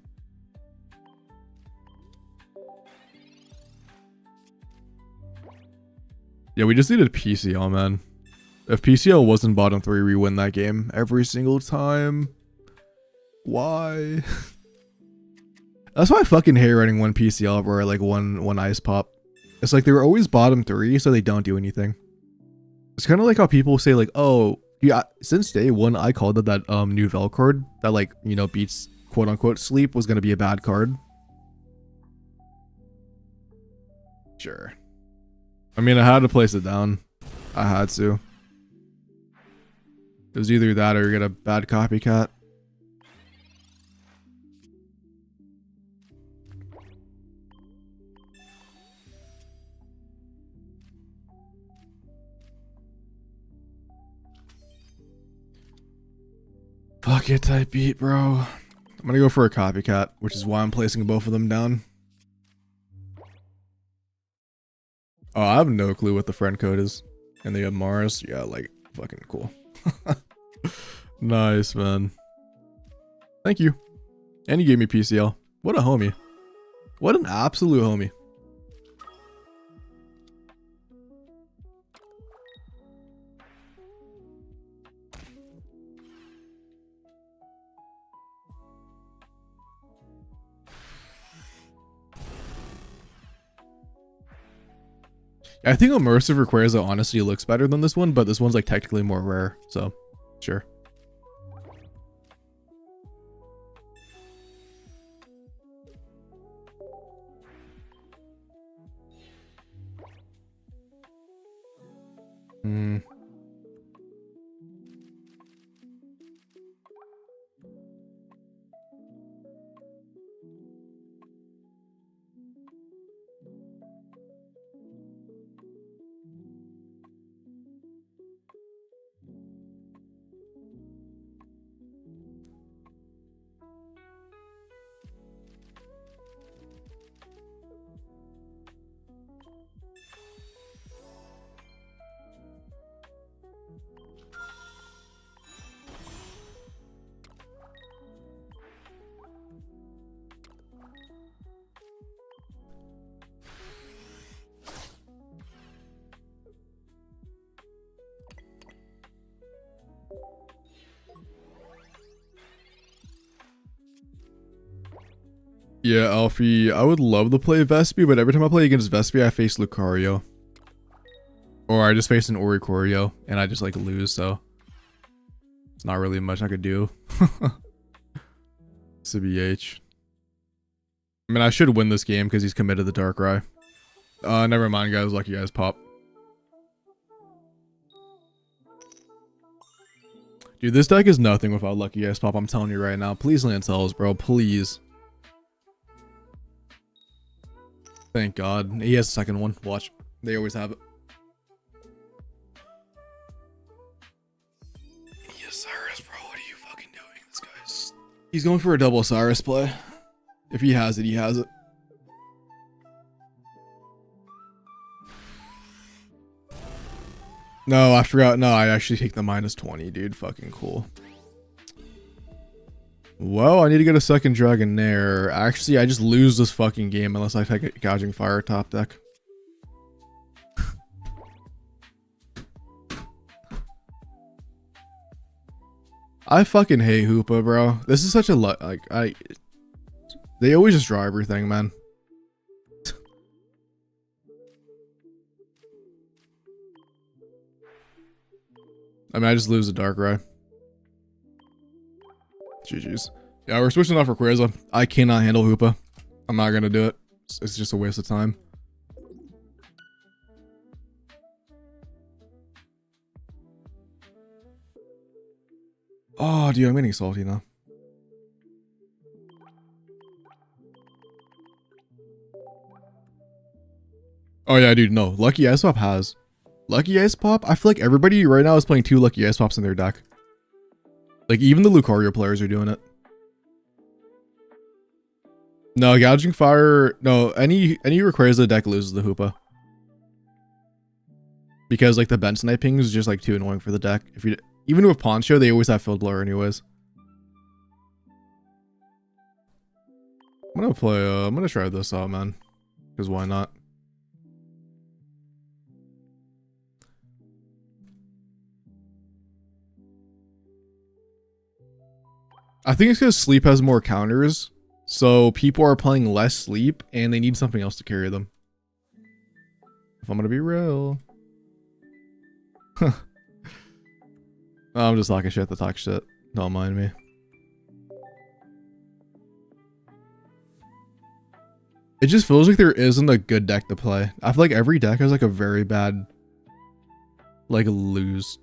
Yeah, we just needed PCL, man. If PCL wasn't bottom 3, we win that game every single time. Why? That's why I fucking hate running one PCL or like one ice pop. It's like they were always bottom 3, so they don't do anything. It's kind of like how people say like, oh, yeah, since day one, I called it that new Vel card that like, you know, beats quote unquote sleep was going to be a bad card. Sure. I mean, I had to place it down. I had to. It was either that or you get a bad copycat. Fuck it, type beat, bro. I'm gonna go for a copycat, which is why I'm placing both of them down. Oh, I have no clue what the friend code is. And they have Mars. Yeah, like, fucking cool. Nice, man. Thank you. And you gave me PCL. What a homie. What an absolute homie. I think Immersive requires that Honesty looks better than this one, but this one's like technically more rare, so sure. Yeah, Alfie, I would love to play Vespi, but every time I play against Vespi, I face Lucario. Or I just face an Oricorio, and I just like lose, so it's not really much I could do. CBH. I mean, I should win this game because he's committed the Darkrai. Never mind, guys. Lucky guys pop. Dude, this deck is nothing without Lucky guys pop. I'm telling you right now. Please land cells, bro. Please. Thank God. He has a second one. Watch. They always have it. Yes, Cyrus, bro. What are you fucking doing? This guy's... He's going for a double Cyrus play. If he has it, he has it. No, I forgot. No, I actually take the -20, dude. Fucking cool. Well, I need to get a second Dragonair. Actually, I just lose this fucking game unless I take a Gouging Fire top deck. I fucking hate Hoopa, bro. This is such a they always just draw everything, man. I mean, I just lose a Darkrai. GG's. Yeah, we're switching off for Rayquaza. I cannot handle Hoopa. I'm not gonna do it. It's just a waste of time. Oh, dude, I'm getting salty now. Oh yeah, dude, no. Lucky Ice Pop has. Lucky Ice Pop? I feel like everybody right now is playing 2 Lucky Ice Pops in their deck. Like, even the Lucario players are doing it. No, Gouging Fire... No, any Rayquaza deck loses the Hoopa. Because, like, the Bent Sniping is just, like, too annoying for the deck. If you... Even with Poncho, they always have Field Blower anyways. I'm gonna play... I'm gonna try this out, man. Because why not? I think it's because Sleep has more counters, so people are playing less Sleep, and they need something else to carry them. If I'm gonna be real. I'm just talking shit to talk shit. Don't mind me. It just feels like there isn't a good deck to play. I feel like every deck has like a very bad, like, lose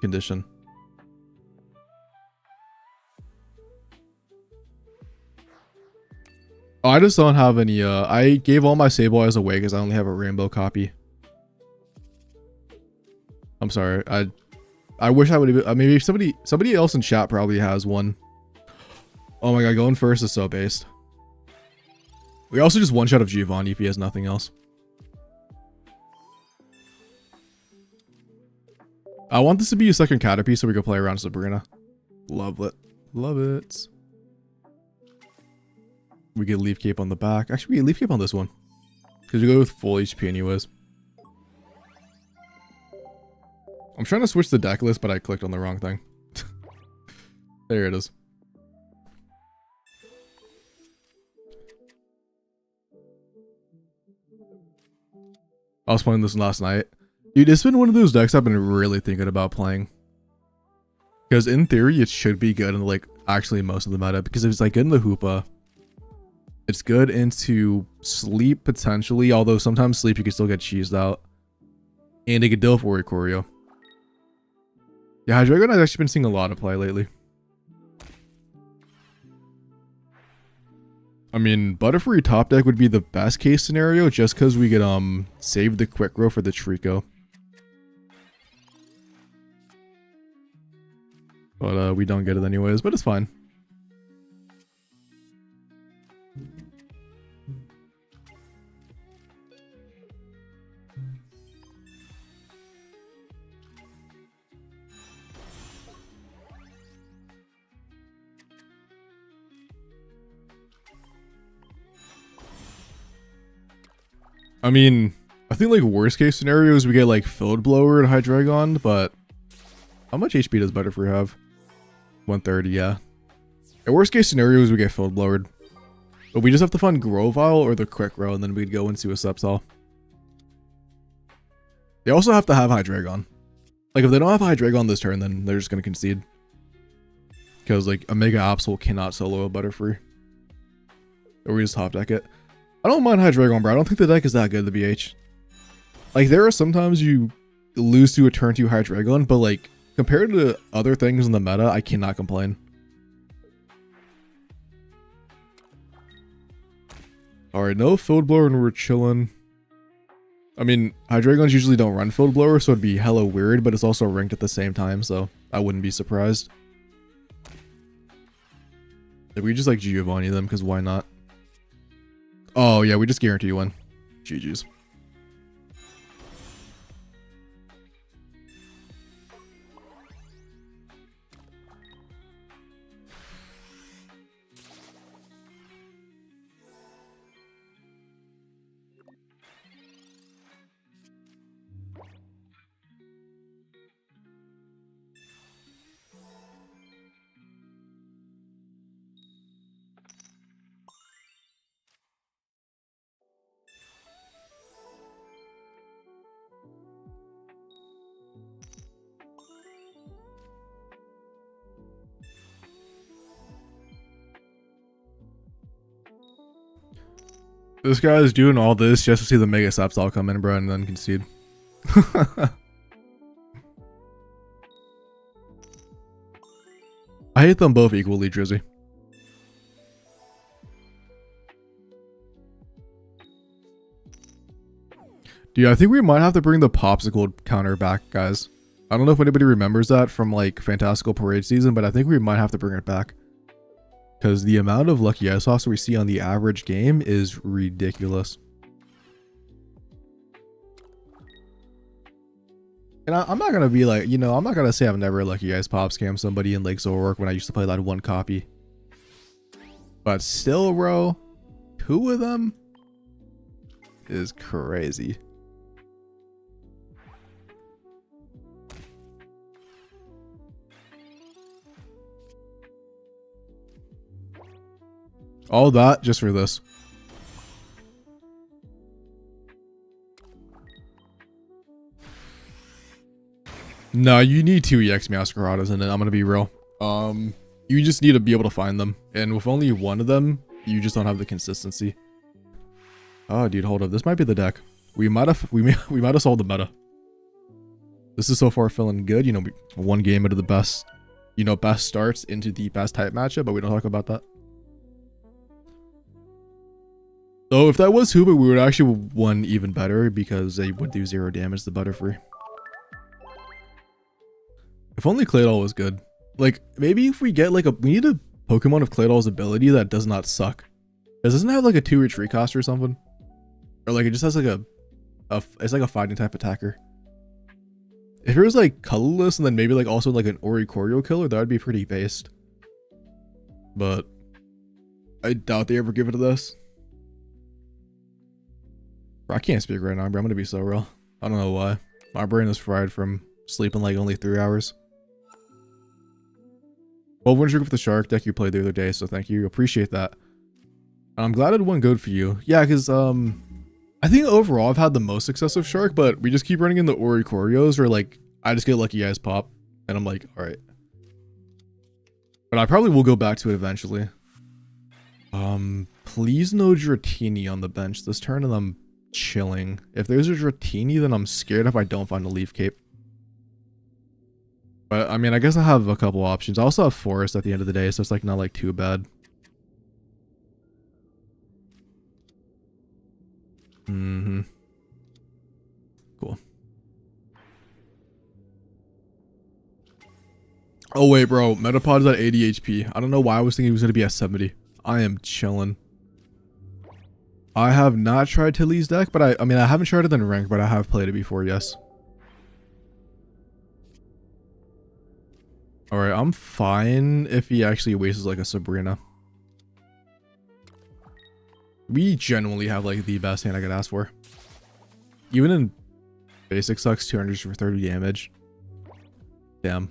condition. Oh, I just don't have any, I gave all my Sableyes away because I only have a rainbow copy. I'm sorry. I wish I would have, maybe somebody else in chat probably has one. Oh my god, going first is so based. We also just one shot of Giovanni if he has nothing else. I want this to be a second Caterpie so we can play around Sabrina. Love it. Love it. We get Leaf Cape on the back. Actually, we get Leaf Cape on this one. Because we go with full HP anyways. I'm trying to switch the deck list, but I clicked on the wrong thing. There it is. I was playing this last night. Dude, it's been one of those decks I've been really thinking about playing. Because in theory, it should be good in like actually most of the meta. Because it's like good in the Hoopa. It's good into Sleep potentially, although sometimes Sleep you can still get cheesed out. And it could deal with Oricorio. Yeah, Hydreigon I've actually been seeing a lot of play lately. I mean, Butterfree top deck would be the best case scenario just because we could save the Quick Grow for the Trico. But we don't get it anyways, but it's fine. I mean, I think like worst case scenario is we get like Field Blower and Hydreigon, but how much HP does Butterfree have? 130, yeah. The worst case scenario is we get Field Blowered. But we just have to find Grovyle or the Quick Grow and then we'd go into a Sceptile. They also have to have Hydreigon. Like if they don't have Hydreigon this turn, then they're just going to concede. Because like a Mega Absol cannot solo a Butterfree. Or we just top deck it. I don't mind Hydreigon, bro. I don't think the deck is that good, the BH. Like, there are sometimes you lose to a turn 2 Hydreigon, but, like, compared to other things in the meta, I cannot complain. Alright, no Field Blower and we're chilling. I mean, Hydreigons usually don't run Field Blower, so it'd be hella weird, but it's also ranked at the same time, so I wouldn't be surprised. If we just, like, Giovanni them, because why not? Oh, yeah, we just guarantee you win. GG's. This guy is doing all this just to see the Mega Saps all come in, bro, and then concede. I hate them both equally, Drizzy. Dude, I think we might have to bring the popsicle counter back, guys. I don't know if anybody remembers that from like Fantastical Parade season, but I think we might have to bring it back. Because the amount of Lucky Ice Sauce we see on the average game is ridiculous. And I'm not going to be like, you know, I'm not going to say I've never Lucky Ice Pop scammed somebody in Lake Zoroark when I used to play that one copy. But still, bro, 2 of them is crazy. All that just for this. No, you need 2 EX Masqueradas in it. I'm gonna be real. You just need to be able to find them, and with only one of them, you just don't have the consistency. Oh, dude, hold up. This might be the deck. We might have solved the meta. This is so far feeling good. You know, one game into the best, you know, best starts into the best type matchup, but we don't talk about that. So if that was Hoover, we would actually won even better because they would do 0 damage to Butterfree. If only Claydol was good. Like, maybe if we get like we need a Pokemon of Claydol's ability that does not suck. Because doesn't it have like a 2 retreat cost or something? Or like it just has like it's like a fighting type attacker. If it was like colorless and then maybe like also like an Oricorio killer, that would be pretty based. But I doubt they ever give it to this. Bro, I can't speak right now, bro. I'm gonna be so real. I don't know why. My brain is fried from sleeping like only 3 hours. 12 win streak with the shark deck you played the other day, so thank you. Appreciate that. I'm glad it went good for you. Yeah, because I think overall I've had the most success with shark, but we just keep running into Oricorios where like I just get lucky guys pop and I'm like, all right. But I probably will go back to it eventually. Please no Dratini on the bench this turn and I'm chilling. If there's a Dratini, then I'm scared if I don't find a Leaf Cape. But I mean, I guess I have a couple options. I also have Forest at the end of the day, so it's like not like too bad. Cool. Oh wait, bro. Metapod's at 80 HP. I don't know why I was thinking he was going to be at 70. I am chilling. I have not tried Tilly's deck, but I mean, I haven't tried it in rank, but I have played it before, yes. Alright, I'm fine if he actually wastes like a Sabrina. We genuinely have like the best hand I could ask for. Even in basic sucks, 200 for 30 damage. Damn.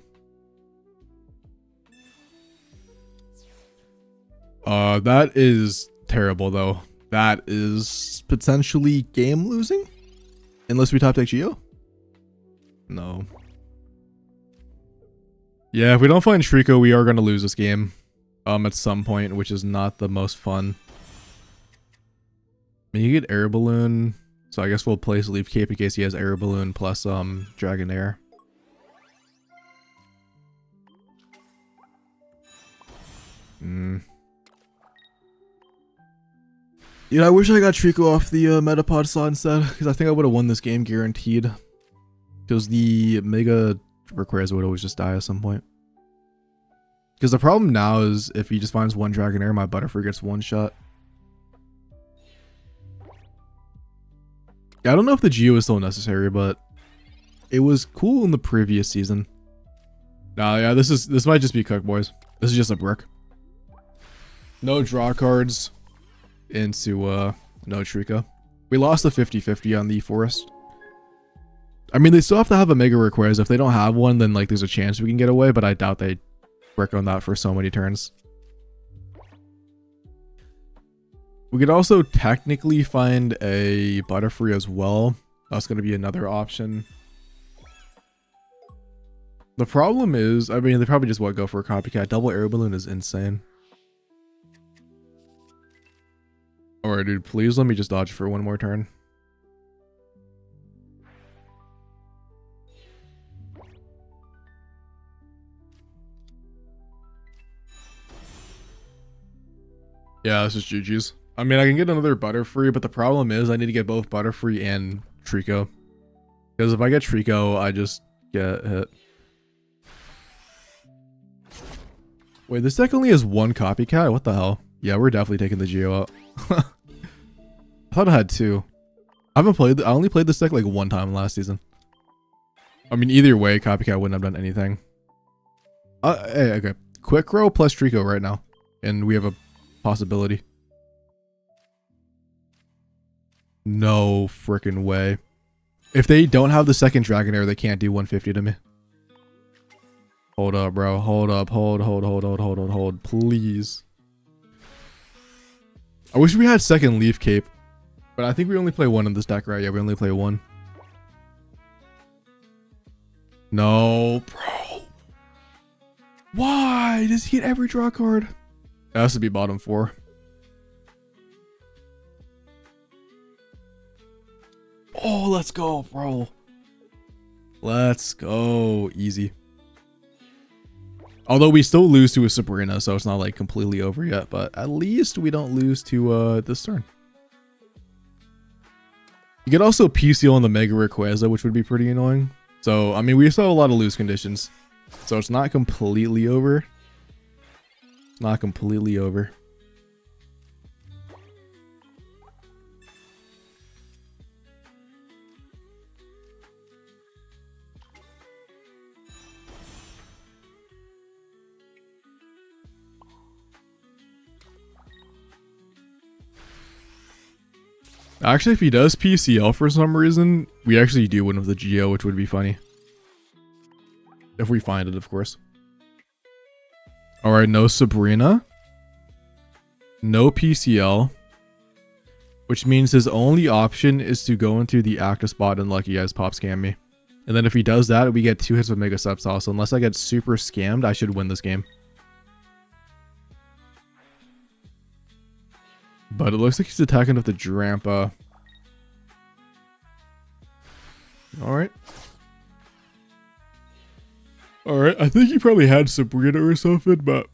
That is terrible though. That is potentially game losing. Unless we top deck Geo. No. Yeah, if we don't find Shriko, we are going to lose this game. At some point, which is not the most fun. I mean, you get Air Balloon, so I guess we'll place Leaf Cape in case he has Air Balloon plus Dragonair. Yeah, I wish I got Trico off the Metapod slot instead, because I think I would have won this game guaranteed. Because the Mega Rayquaza would always just die at some point. Because the problem now is if he just finds one Dragonair, my Butterfree gets one shot. Yeah, I don't know if the Geo is still necessary, but it was cool in the previous season. Nah, yeah, this might just be cooked, boys. This is just a brick. No draw cards into no Trico. We lost the 50-50 on the Forest. I mean, they still have to have a Mega Rayquaza. If they don't have one, then like there's a chance we can get away, but I doubt they work on that for so many turns. We could also technically find a Butterfree as well. That's going to be another option. The problem is, I mean, they probably just won't go for a copycat. Double Air Balloon is insane. Alright, dude, please let me just dodge for one more turn. Yeah, this is GG's. I mean, I can get another Butterfree, but the problem is I need to get both Butterfree and Trico. Because if I get Trico, I just get hit. Wait, this deck only has one copycat? What the hell? Yeah, we're definitely taking the Geo out. I thought I had two. I only played this deck like one time last season. I mean, either way, copycat wouldn't have done anything. Hey, okay. Quick Row plus Trico right now. And we have a possibility. No freaking way. If they don't have the second Dragonair, they can't do 150 to me. Hold up, bro. Hold up. Hold. Please. I wish we had second Leaf Cape. But I think we only play one in this deck, right? Yeah, we only play one. No, bro. Why does he get every draw card? It has to be bottom 4. Oh, let's go, bro. Let's go. Easy. Although we still lose to a Sabrina, so it's not like completely over yet, but at least we don't lose to this turn. You could also PCL on the Mega Rayquaza, which would be pretty annoying. So, I mean, we still have a lot of lose conditions. So it's not completely over. It's not completely over. Actually, if he does PCL for some reason, we actually do win with the Geo, which would be funny. If we find it, of course. Alright, no Sabrina. No PCL. Which means his only option is to go into the active spot and Lucky Eyes pop scam me. And then if he does that, we get 2 hits with Mega Sceptile. So unless I get super scammed, I should win this game. But it looks like he's attacking with the Drampa. Alright. Alright, I think he probably had Sabrina or something, but...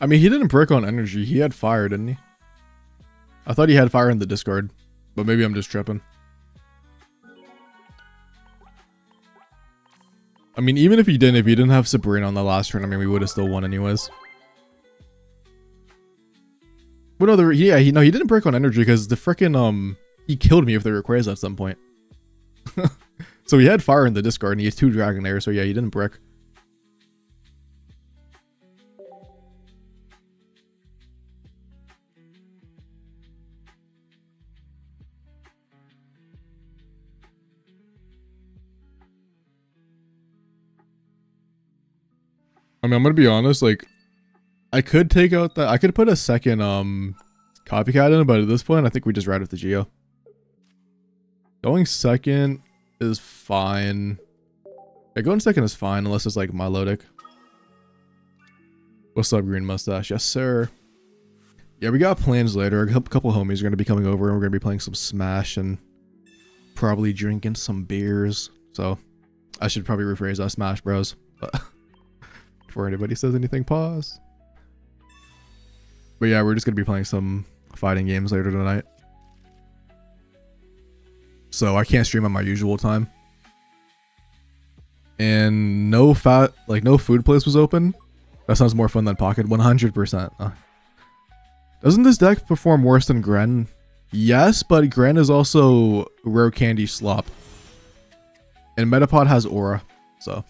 I mean, he didn't brick on energy. He had fire, didn't he? I thought he had fire in the discard, but maybe I'm just tripping. I mean, even if he didn't have Sabrina on the last turn, I mean, we would have still won anyways. But no, he didn't break on energy because the frickin' he killed me if they Rayquaza at some point. So he had fire in the discard and he has 2 Dragonair, so yeah, he didn't brick. I mean, I'm gonna be honest, like, I could take out that, I could put a second, copycat in, but at this point, I think we just ride with the Geo. Going second is fine. Yeah, going second is fine, unless it's, like, Milotic. What's up, Green Mustache? Yes, sir. Yeah, we got plans later. A couple homies are gonna be coming over, and we're gonna be playing some Smash, and probably drinking some beers. So, I should probably rephrase that, Smash Bros. But... before anybody says anything, pause. But yeah, we're just gonna be playing some fighting games later tonight. So I can't stream at my usual time. And no food place was open. That sounds more fun than Pocket, 100%. Doesn't this deck perform worse than Gren? Yes, but Gren is also Rare Candy Slop. And Metapod has Aura, so...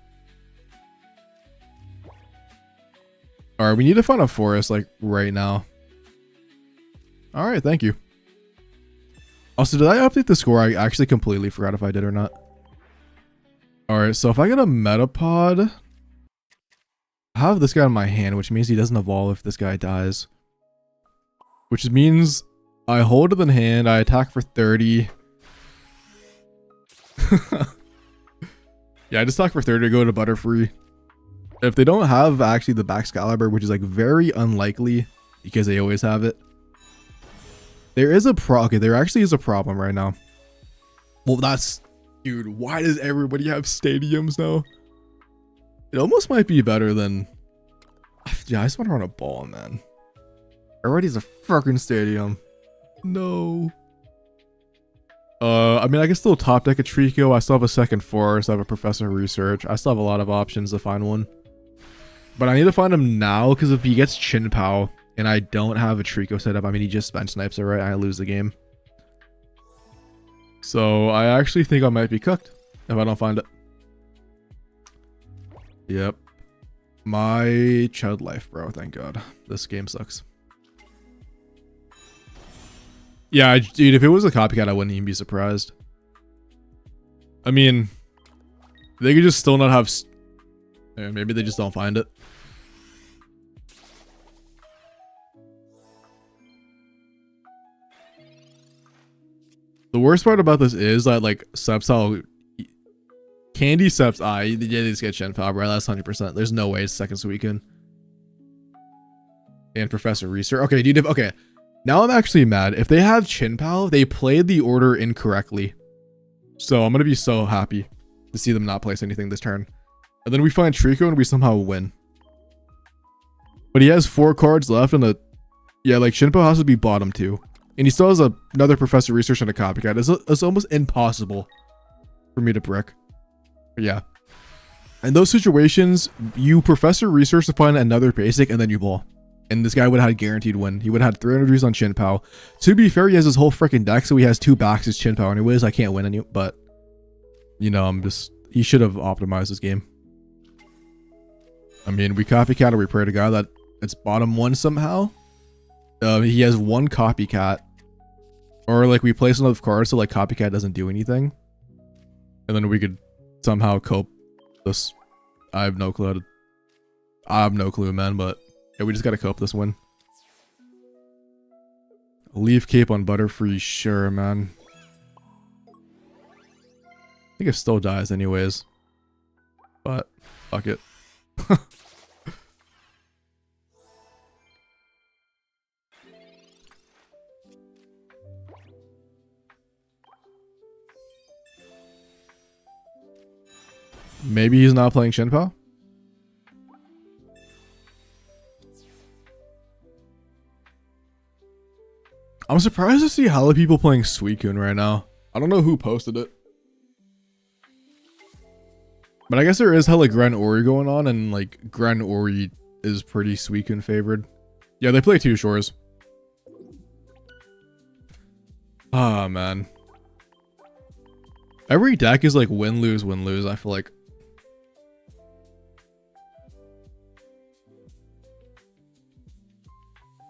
Alright, we need to find a forest, like, right now. Alright, thank you. Also, did I update the score? I actually completely forgot if I did or not. Alright, so if I get a Metapod... I have this guy in my hand, which means he doesn't evolve if this guy dies. Which means I hold it in hand. I attack for 30. Yeah, I just attack for 30 to go to Butterfree. If they don't have actually the Baxcalibur, which is like very unlikely because they always have it. There is a okay, there actually is a problem right now. Well, that's... Dude, why does everybody have stadiums now? It almost might be better than... Yeah, I just want to run a ball, man. Already's a fucking stadium. No. I mean, I can still top deck a Trico. I still have a second forest. I have a Professor Research. I still have a lot of options to find one. But I need to find him now, because if he gets Chin Pao and I don't have a Trico set up, I mean, he just bench snipes it, right? I lose the game. So I actually think I might be cooked if I don't find it. Yep. My child life, bro. Thank God. This game sucks. Yeah, dude, if it was a copycat, I wouldn't even be surprised. I mean, they could just still not have... Maybe they just don't find it. The worst part about this is that, like, Sepsal... Candy Seps, yeah, they just get Shen Pao, bro. That's 100%. There's no way it's second Suicune. And Professor Research. Okay, dude, okay. Now I'm actually mad. If they have Chin Pao, they played the order incorrectly. So I'm going to be so happy to see them not place anything this turn. And then we find Trico and we somehow win. But he has 4 cards left and yeah, like Chin Pao has to be bottom 2. And he still has another Professor Research and a copycat. It's almost impossible for me to brick. But yeah. In those situations, you Professor Research to find another basic and then you ball. And this guy would have had guaranteed win. He would have had 300 degrees on Chin Pao. To be fair, he has his whole freaking deck, so he has 2 backs as Chin Pao anyways. I can't win any, but you know, he should have optimized this game. I mean, we copycat or we pray to God that it's bottom 1 somehow. He has 1 copycat. Or like we place another card so like copycat doesn't do anything. And then we could somehow cope this. I have no clue. I have no clue, man, but yeah, we just gotta cope this win. Leaf Cape on Butterfree, sure, man. I think it still dies anyways. But, fuck it. Maybe he's not playing Shen Pao? I'm surprised to see hella people playing Suicune right now. I don't know who posted it. But I guess there is hella Gren Ori going on, and like Gren Ori is pretty Suicune favored. Yeah, they play 2 Shores. Ah, man. Every deck is like win, lose, I feel like.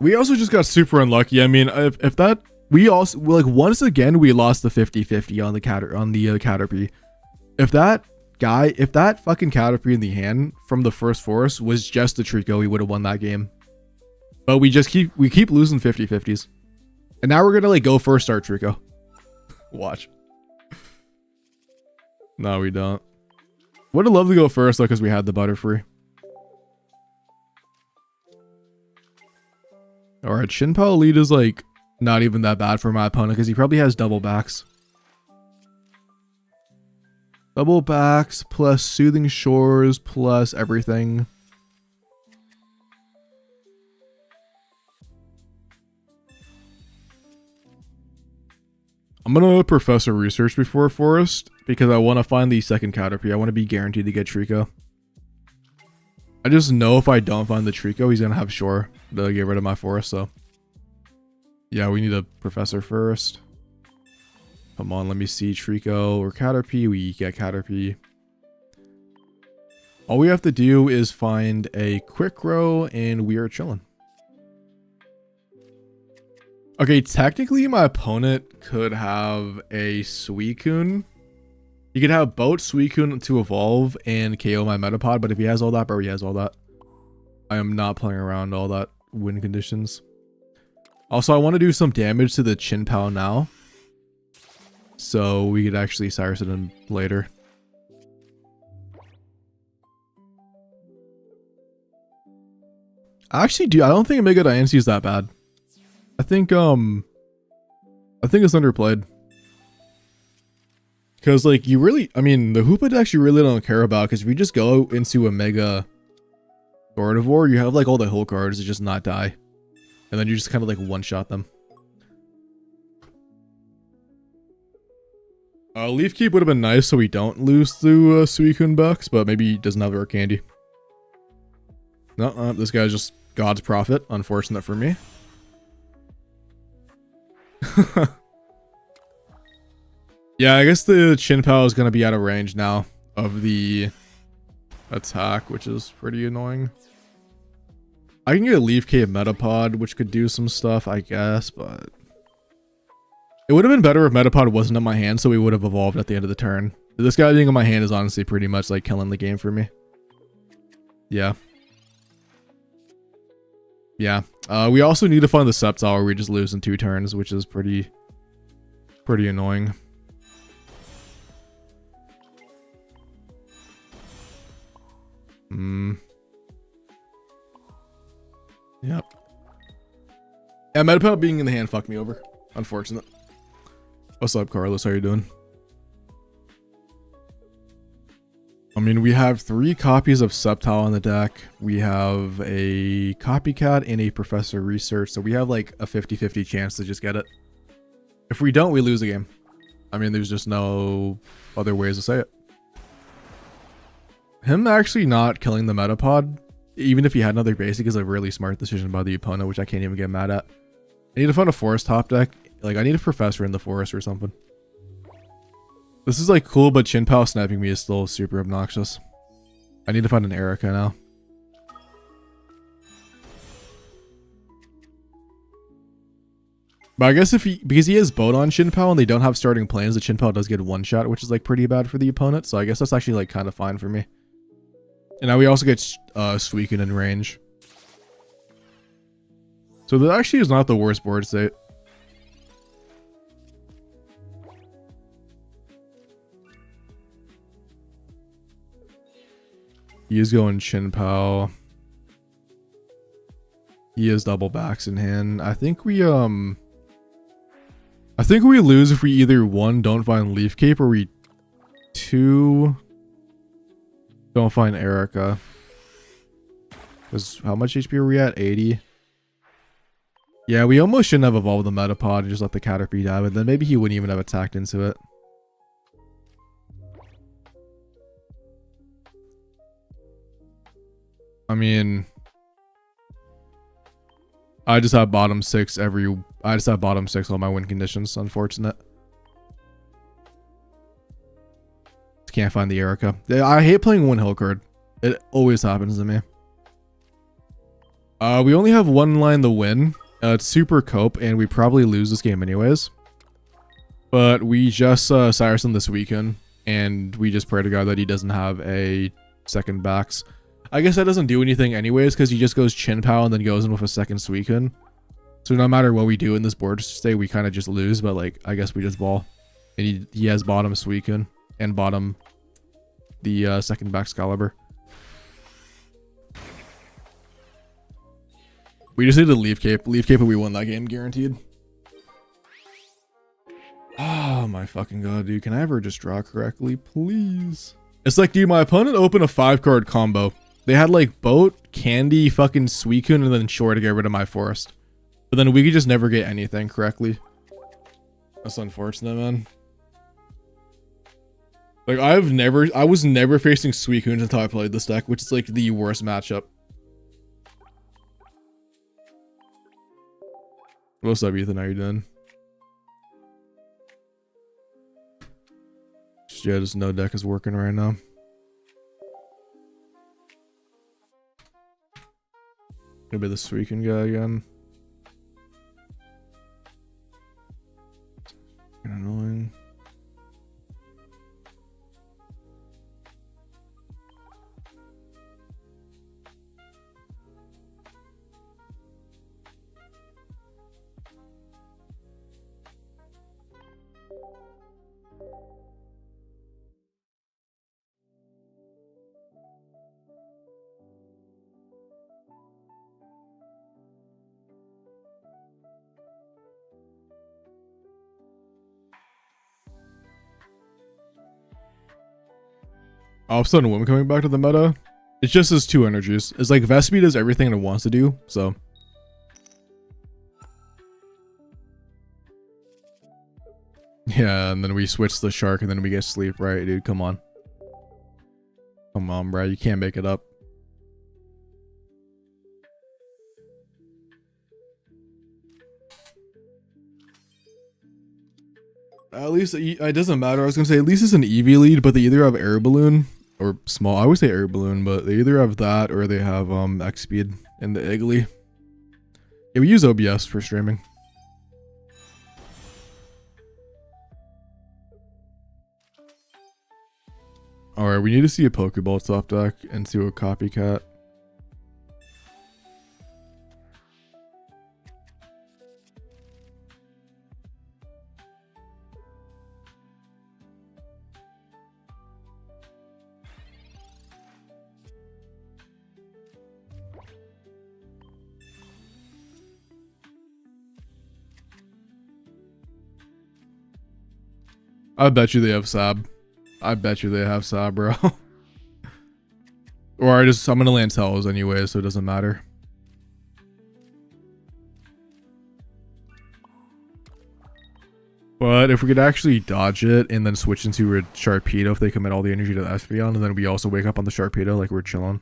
We also just got super unlucky. I mean, if that, we also, like, once again, we lost the 50-50 on the Caterpie. If that fucking Caterpie in the hand from the first forest was just the Trico, we would have won that game. But we keep losing 50-50s. And now we're gonna like go first start Trico. Watch. No, we don't. Would have loved to go first though, because we had the Butterfree. Alright, Shin Pao lead is like not even that bad for my opponent because he probably has double backs. Double backs plus Soothing Shores plus everything. I'm gonna Professor Research before Forest because I want to find the second Caterpie. I want to be guaranteed to get Trico. I just know if I don't find the Trico, he's gonna have Shore to get rid of my Forest, so. Yeah, we need a Professor first. Come on, let me see Trico or Caterpie. We get Caterpie. All we have to do is find a Quick Row and we are chilling. Okay, technically my opponent could have a Suicune. He could have both Suicune to evolve and KO my Metapod, but if he has all that, bro, he has all that. I am not playing around all that win conditions. Also, I want to do some damage to the Chin Pao now, so we could actually Cyrus it in later. Actually, dude, I don't think Omega Dynasty is that bad. I think it's underplayed. Because, like, you really, I mean, the Hoopa decks you really don't care about, because if you just go into a Mega Gardevoir, you have, like, all the hill cards that just not die. And then you just kind of, like, one-shot them. Leaf Keep would have been nice so we don't lose to Suicune Bucks, but maybe he doesn't have our candy. No, this guy's just God's prophet. Unfortunate for me. Yeah, I guess the Chin Pao is going to be out of range now of the attack, which is pretty annoying. I can get a Leaf Cave Metapod, which could do some stuff, I guess, but it would have been better if Metapod wasn't in my hand, so we would have evolved at the end of the turn. This guy being in my hand is honestly pretty much like killing the game for me. Yeah. Yeah. We also need to find the Sceptile where we just lose in 2 turns, which is pretty annoying. Yep. Yeah, Metapod being in the hand fucked me over. Unfortunate. What's up, Carlos? How you doing? I mean, we have 3 copies of Sceptile on the deck. We have a Copycat and a Professor Research, so we have like a 50-50 chance to just get it. If we don't, we lose the game. I mean, there's just no other ways to say it. Him actually not killing the Metapod, even if he had another basic, is a really smart decision by the opponent, which I can't even get mad at. I need to find a forest top deck. Like, I need a Professor in the forest or something. This is like cool, but Chin Pao sniping me is still super obnoxious. I need to find an Erica now. But I guess because he has boat on Chin Pao and they don't have starting planes, the Chin Pao does get one shot, which is like pretty bad for the opponent. So I guess that's actually like kind of fine for me. And now we also get Suicune in range. So that actually is not the worst board state. He is going Chin Pao. He has double backs in hand. I think we lose if we either 1, don't find Leaf Cape, or we 2, don't find Erica. Because how much HP are we at? 80. Yeah, we almost shouldn't have evolved the Metapod and just let the Caterpie die, but then maybe he wouldn't even have attacked into it. I mean, I just have bottom 6 all my win conditions. Unfortunate. Can't find the Erica. I hate playing one hill card. It always happens to me. We only have 1 line to win. It's Super Cope, and we probably lose this game anyways. But we just Cyrus him this weekend, and we just pray to God that he doesn't have a second backs. I guess that doesn't do anything anyways, because he just goes Chin Pao and then goes in with a second Suicune. So no matter what we do in this board state, we kind of just lose, but like, I guess we just ball. And he has bottom Suicune and bottom the second back Excalibur. We just need to Leaf Cape. Leaf Cape and we won that game, guaranteed. Oh my fucking god, dude. Can I ever just draw correctly, please? It's like, dude, my opponent opened a 5-card combo. They had like Boat, Candy, fucking Suicune, and then Shore to get rid of my forest. But then we could just never get anything correctly. That's unfortunate, man. Like, I was never facing Suicune until I played this deck, which is like the worst matchup. What's up, Ethan? How you doing? Yeah, just no deck is working right now. Maybe the Suicune guy again. Annoying. All of a sudden, women coming back to the meta. It's just as two energies. It's like Vespi does everything it wants to do, so. Yeah, and then we switch the shark and then we get sleep, right, dude? Come on. Come on, bro. You can't make it up. At least it doesn't matter. I was gonna say at least it's an EV lead, but they either have air balloon or small. I would say air balloon, but they either have that or they have X speed in the Iggly. Yeah, we use OBS for streaming. All right, we need to see a Pokeball top deck and see a copycat. I bet you they have Sab. I bet you they have Sab, bro. Or I'm gonna land Tells anyway, so it doesn't matter. But if we could actually dodge it and then switch into a Sharpedo if they commit all the energy to the Espeon, and then we also wake up on the Sharpedo like we're chilling.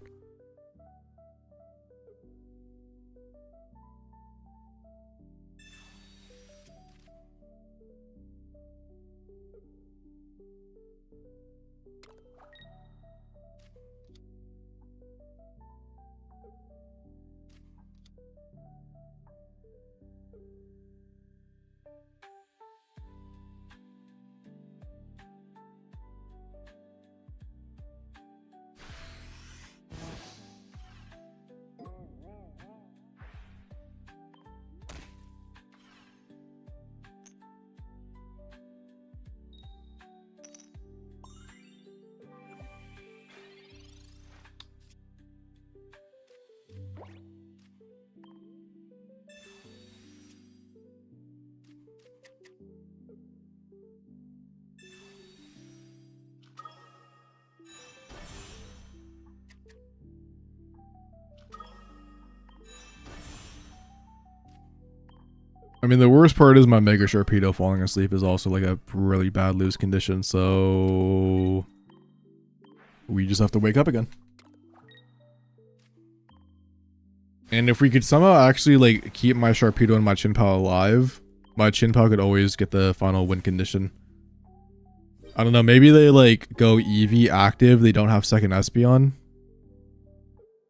I mean, the worst part is my Mega Sharpedo falling asleep is also like a really bad lose condition, so we just have to wake up again. And if we could somehow actually like keep my Sharpedo and my Chinpao alive, my Chinpao could always get the final win condition. I don't know, maybe they like go EV active, they don't have second Espeon.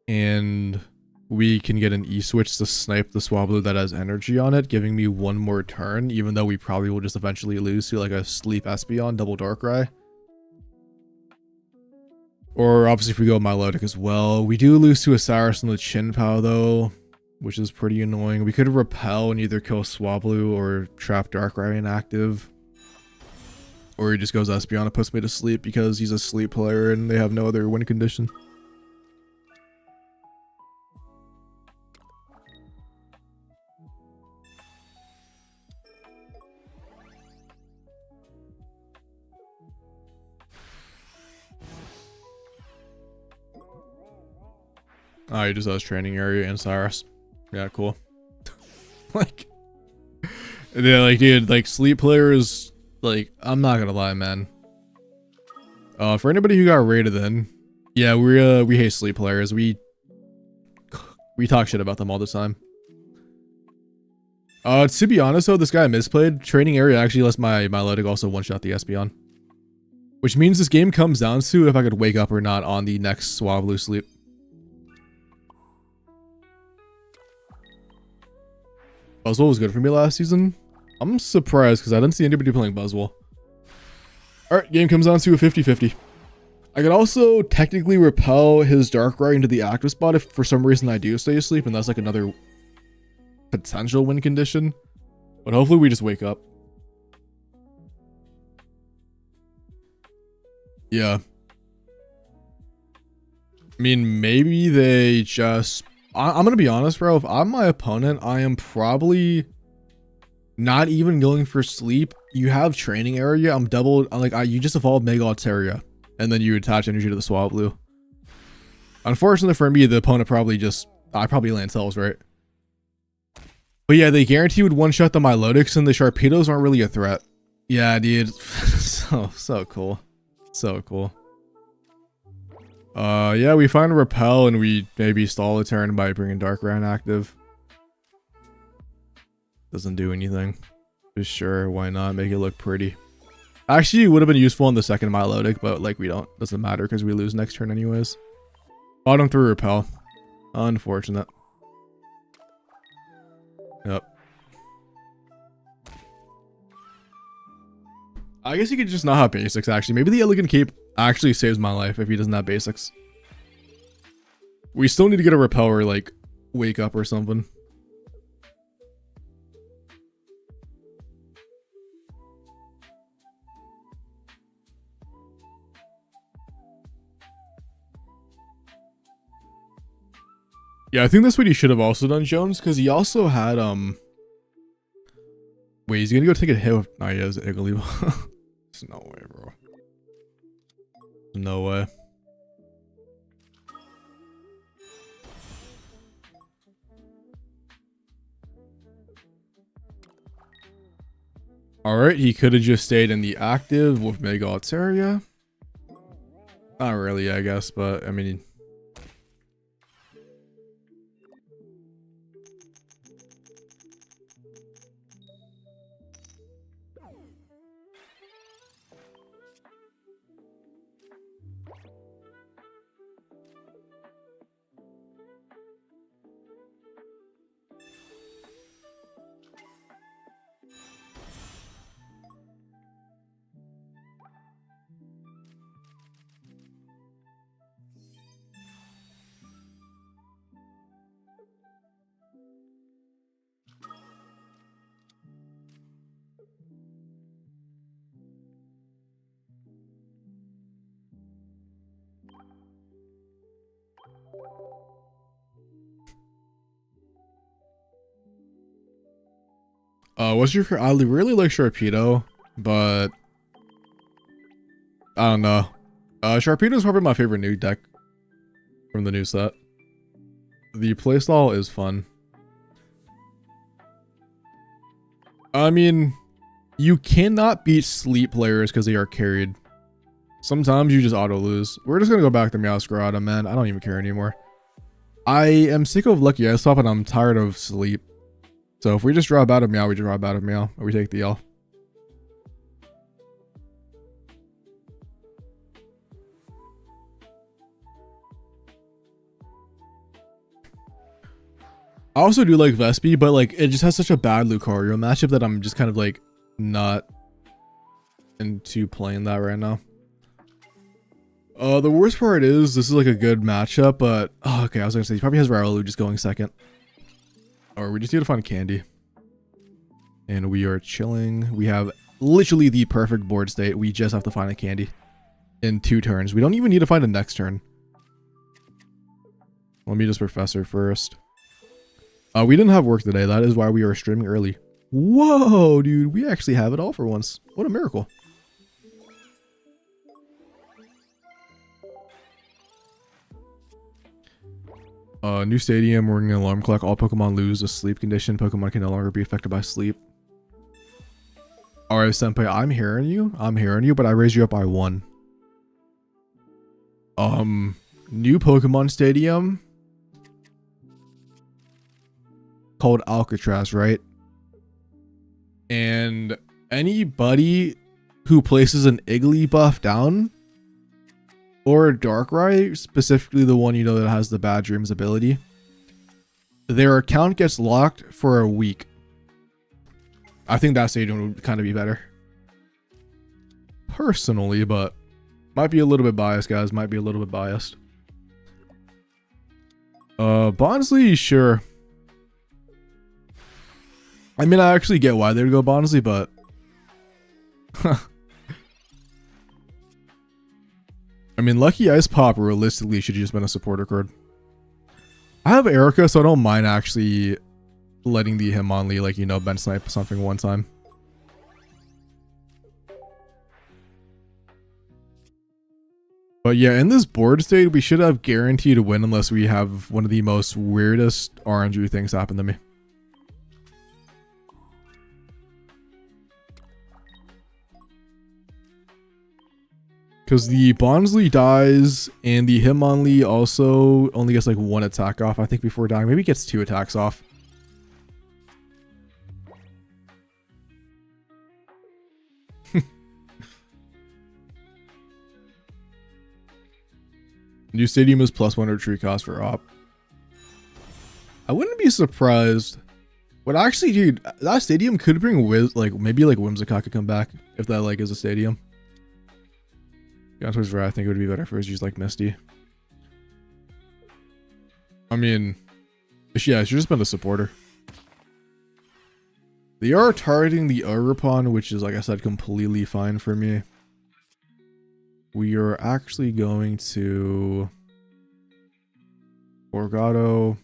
And we can get an E-switch to snipe the Swablu that has energy on it, giving me one more turn, even though we probably will just eventually lose to like a Sleep Espeon, double Darkrai. Or obviously if we go Milotic as well. We do lose to a Saurus and the Chinpao though, which is pretty annoying. We could repel and either kill Swablu or trap Darkrai inactive. Or he just goes Espeon and puts me to sleep because he's a sleep player and they have no other win condition. Oh, he just has training area and Cyrus. Yeah, cool. Like, yeah, like, dude, like, sleep players, like, I'm not gonna lie, man. For anybody who got rated in, yeah, we hate sleep players. We talk shit about them all the time. To be honest though, this guy misplayed. Training area actually lets my Milotic also one-shot the Espeon. Which means this game comes down to if I could wake up or not on the next Swablu sleep. Buzzwole was good for me last season. I'm surprised because I didn't see anybody playing Buzzwole. Alright, game comes down to a 50-50. I could also technically repel his Darkrai into the active spot if for some reason I do stay asleep, and that's like another potential win condition. But hopefully we just wake up. Yeah. I mean, maybe they just... I'm gonna be honest, bro. If I'm my opponent, I am probably not even going for sleep. You have training area. You just evolved Mega Altaria. and then you attach energy to the Swablu. Unfortunately for me, the opponent probably just... I probably land cells, right? But yeah, they guarantee would one-shot the Milotics, and the Sharpedos aren't really a threat. Yeah, dude. so cool. So cool. Yeah, we find Repel, and we maybe stall a turn by bringing Darkrai active. Doesn't do anything. Just sure, why not? Make it look pretty. Actually, it would have been useful in the second Milotic, but like we don't. Doesn't matter because we lose next turn anyways. Bottom 3 Repel. Unfortunate. Yep. I guess he could just not have basics, actually. Maybe the Elegant Cape actually saves my life if he doesn't have basics. We still need to get a Repel or, like, Wake Up or something. Yeah, I think that's what he should have also done, Jones, because he also had, Wait, he's gonna go take a hit with... Oh, he has Iggly. There's no way, bro. No way. Alright, he could have just stayed in the active with Mega Altaria. Not really, I guess, but, I mean... What's your... I really like Sharpedo, but... I don't know. Sharpedo is probably my favorite new deck from the new set. The playstyle is fun. I mean, you cannot beat sleep players because they are carried. Sometimes you just auto lose. We're just gonna go back to Meowscarada, man. I don't even care anymore. I am sick of Lucky Ice Pop and I'm tired of sleep. So if we just drop out of Meow, we just drop out of Meow, or we take the L. I also do like Vespi, but like it just has such a bad Lucario matchup that I'm just kind of like not into playing that right now. The worst part is this is like a good matchup, but oh, okay, I was gonna say he probably has Raulu just going second. Or we just need to find Candy. And we are chilling. We have literally the perfect board state. We just have to find a Candy in 2 turns. We don't even need to find a next turn. Let me just Professor first. We didn't have work today. That is why we are streaming early. Whoa, dude. We actually have it all for once. What a miracle. New stadium, ringing an alarm clock. All Pokemon lose a sleep condition. Pokemon can no longer be affected by sleep. Alright, Senpai, I'm hearing you. I'm hearing you, but I raised you up by 1. New Pokemon stadium. Called Alcatraz, right? And anybody who places an Iggly buff down, or a Darkrai, specifically the one you know that has the Bad Dreams ability, their account gets locked for a week. I think that stadium would kind of be better. Personally, but might be a little bit biased, guys. Might be a little bit biased. Bonsly, sure. I mean, I actually get why they would go Bonsly, but... I mean, Lucky Ice Pop realistically should have just been a supporter card. I have Erica, so I don't mind actually letting the Hitmonlee, like, you know, bench snipe something one time. But yeah, in this board state, we should have guaranteed a win unless we have one of the most weirdest RNG things happen to me. Because the Bonsly dies, and the Hitmonlee also only gets like 1 attack off, I think, before dying. Maybe it gets 2 attacks off. New stadium is +1 retreat cost for op. I wouldn't be surprised. But actually, dude, that stadium could bring maybe Whimsicott could come back if that like is a stadium. Yeah, I think it would be better for us to use like Misty. I mean, yeah, she's just been a supporter. They are targeting the Ogerpon, which is, like I said, completely fine for me. We are actually going to Borgado.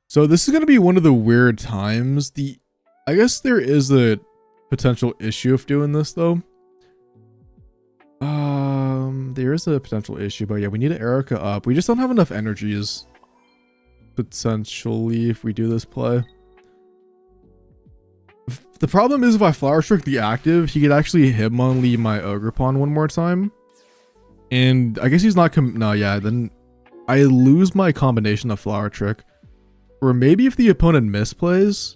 So this is going to be one of the weird times. I guess there is a potential issue of doing this though. There is a potential issue, but yeah, we need to Erica up. We just don't have enough energies potentially if we do this play. The problem is if I Flower Trick the active, he could actually Hitmonlee my Ogerpon one more time. And I guess he's not then I lose my combination of Flower Trick. Or maybe if the opponent misplays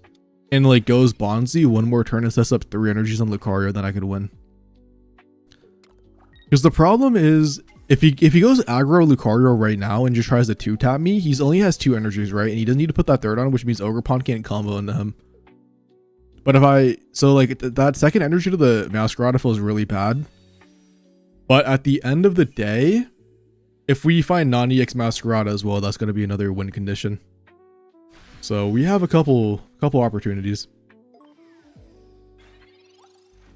and like goes Bonsly one more turn and sets up 3 energies on Lucario, then I could win. Because the problem is if he goes aggro Lucario right now and just tries to 2-tap me, he only has 2 energies, right? And he doesn't need to put that 3rd on, which means Ogerpon can't combo into him. But that second energy to the Masquerada feels really bad. But at the end of the day, if we find non-EX Masquerada as well, that's going to be another win condition. So we have a couple opportunities.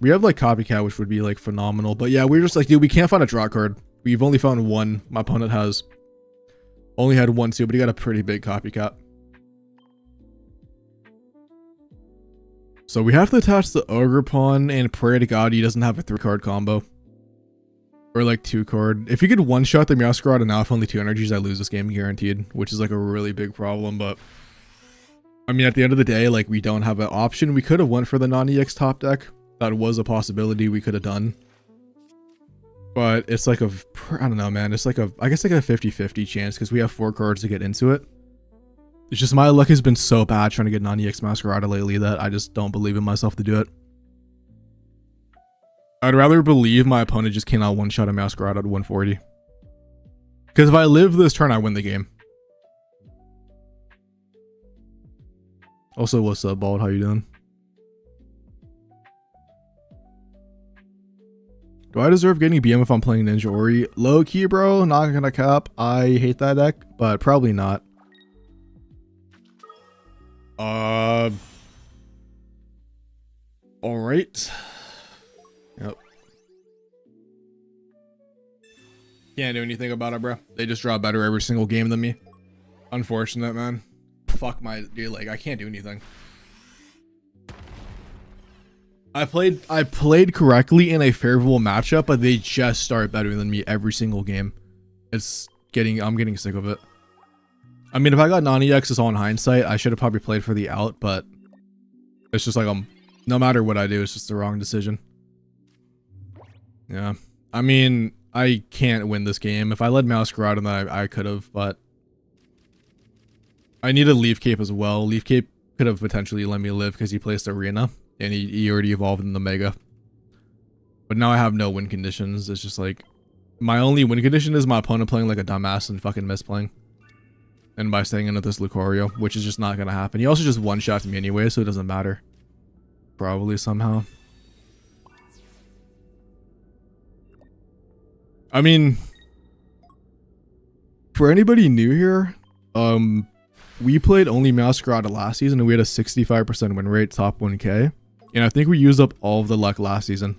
We have like Copycat, which would be like phenomenal. But yeah, we're just like, dude, we can't find a draw card. We've only found 1. My opponent has only had 1 too, but he got a pretty big Copycat. So we have to attach the Ogerpon and pray to God he doesn't have a 3-card combo. Or like 2-card. If he could one-shot the Masquerade now with only 2 energies, I lose this game guaranteed. Which is like a really big problem, but I mean, at the end of the day, like, we don't have an option. We could have went for the non-EX top deck. That was a possibility we could have done. But it's like I don't know, man. It's like I guess like a 50-50 chance because we have 4 cards to get into it. It's just my luck has been so bad trying to get non-EX Masquerada lately that I just don't believe in myself to do it. I'd rather believe my opponent just cannot one-shot a Masquerada at 140. Because if I live this turn, I win the game. Also, what's up, Bald? How you doing? Do I deserve getting BM if I'm playing Ninja Ori? Low key, bro. Not gonna cap. I hate that deck, but probably not. All right. Yep. Can't do anything about it, bro. They just draw better every single game than me. Unfortunate, man. Fuck my dude. Like, I can't do anything. I played correctly in a favorable matchup, but they just start better than me every single game. I'm getting sick of it. I mean, if I got non-EX is all in hindsight, I should have probably played for the out, but it's just like no matter what I do, it's just the wrong decision. Yeah. I mean, I can't win this game. If I led Masquerade, then I could have, but I need a Leaf Cape as well. Leaf Cape could have potentially let me live because he placed Arena. And he already evolved in the Mega. But now I have no win conditions. It's just like, my only win condition is my opponent playing like a dumbass and fucking misplaying. And by staying into this Lucario, which is just not going to happen. He also just one-shots me anyway, so it doesn't matter. Probably somehow. I mean, for anybody new here, we played only Masquerade last season and we had a 65% win rate, top 1k. And I think we used up all of the luck last season.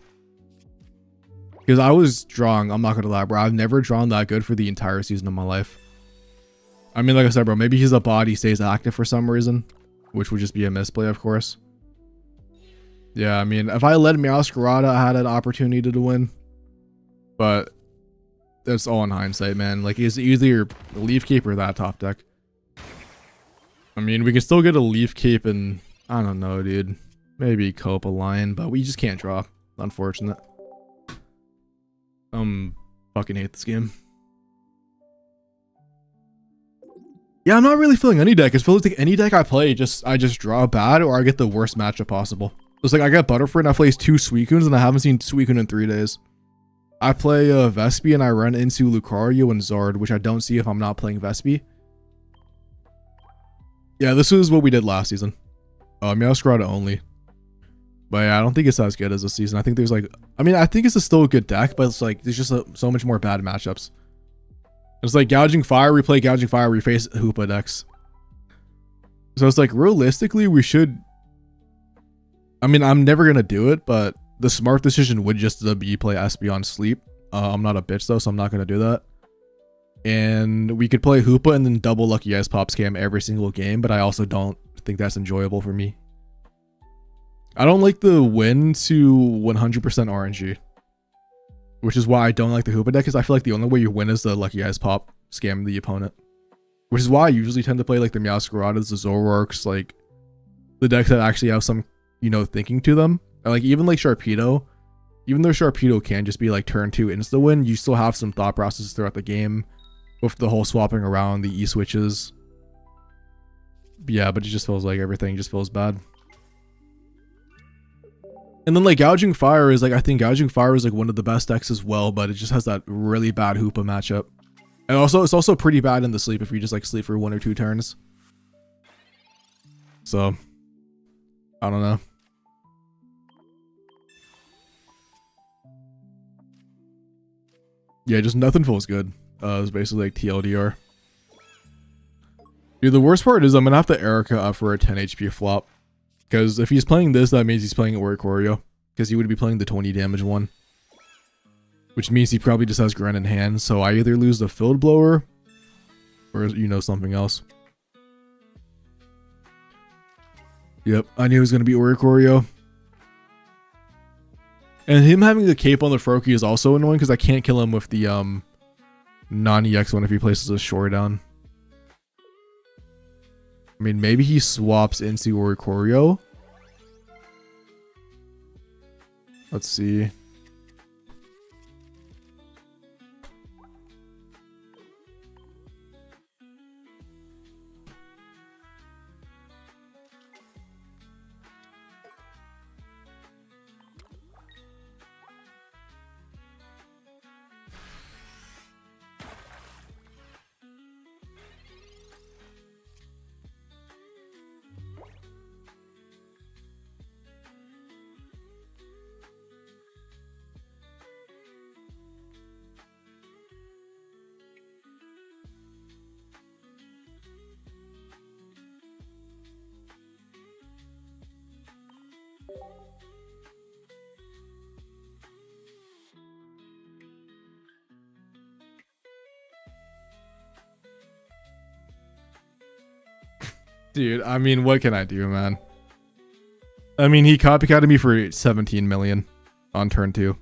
Because I was drawing, I'm not going to lie, bro. I've never drawn that good for the entire season of my life. I mean, like I said, bro, maybe he's a bot, he stays active for some reason. Which would just be a misplay, of course. Yeah, I mean, if I led Masquerade, I had an opportunity to win. But that's all in hindsight, man. Like, it's either Leaf Cape or that top deck. I mean, we can still get a Leaf Cape and, I don't know, dude. Maybe Cope a Lion, but we just can't draw. Unfortunate. Fucking hate this game. Yeah, I'm not really feeling any deck. It's feeling like any deck I play, I just draw bad or I get the worst matchup possible. It's like I got Butterfree and I play 2 Suicunes and I haven't seen Suicune in 3 days. I play Vespi and I run into Lucario and Zard, which I don't see if I'm not playing Vespi. Yeah, this is what we did last season. Meowscarada only. But yeah, I don't think it's as good as this season. I think there's like, I mean, I think it's still a good deck, but it's like, there's just so much more bad matchups. It's like Gouging Fire, we play Gouging Fire, we face Hoopa decks. So it's like, realistically, we should, I mean, I'm never going to do it, but the smart decision would just be play SB on Sleep. I'm not a bitch though, so I'm not going to do that. And we could play Hoopa and then double Lucky Ice Pop scam every single game, but I also don't think that's enjoyable for me. I don't like the win to 100% RNG, which is why I don't like the Hoopa deck, because I feel like the only way you win is the Lucky Ice Pop scam the opponent. Which is why I usually tend to play like the Meowscaradas, the Zoroarks, like the decks that actually have some, you know, thinking to them. And like even like Sharpedo, even though Sharpedo can just be like turn 2 insta win, you still have some thought processes throughout the game with the whole swapping around, the E-switches. Yeah, but it just feels like everything just feels bad. And then like Gouging Fire is like, I think Gouging Fire is like one of the best decks as well, but it just has that really bad Hoopa matchup. And also, it's also pretty bad in the sleep if you just like sleep for 1 or 2 turns. So, I don't know. Yeah, just nothing feels good. It's basically like TLDR. Dude, the worst part is I'm gonna have to Erica up for a 10 HP flop. Because if he's playing this, that means he's playing Oricorio. Because he would be playing the 20 damage one. Which means he probably just has Gren in hand. So I either lose the Field Blower, or, you know, something else. Yep, I knew it was going to be Oricorio. And him having the cape on the Froakie is also annoying, because I can't kill him with the non-EX one if he places a Shore down. I mean, maybe he swaps into Oricorio. Let's see. Dude, I mean, what can I do, man? I mean, he copycatted me for 17 million on turn 2.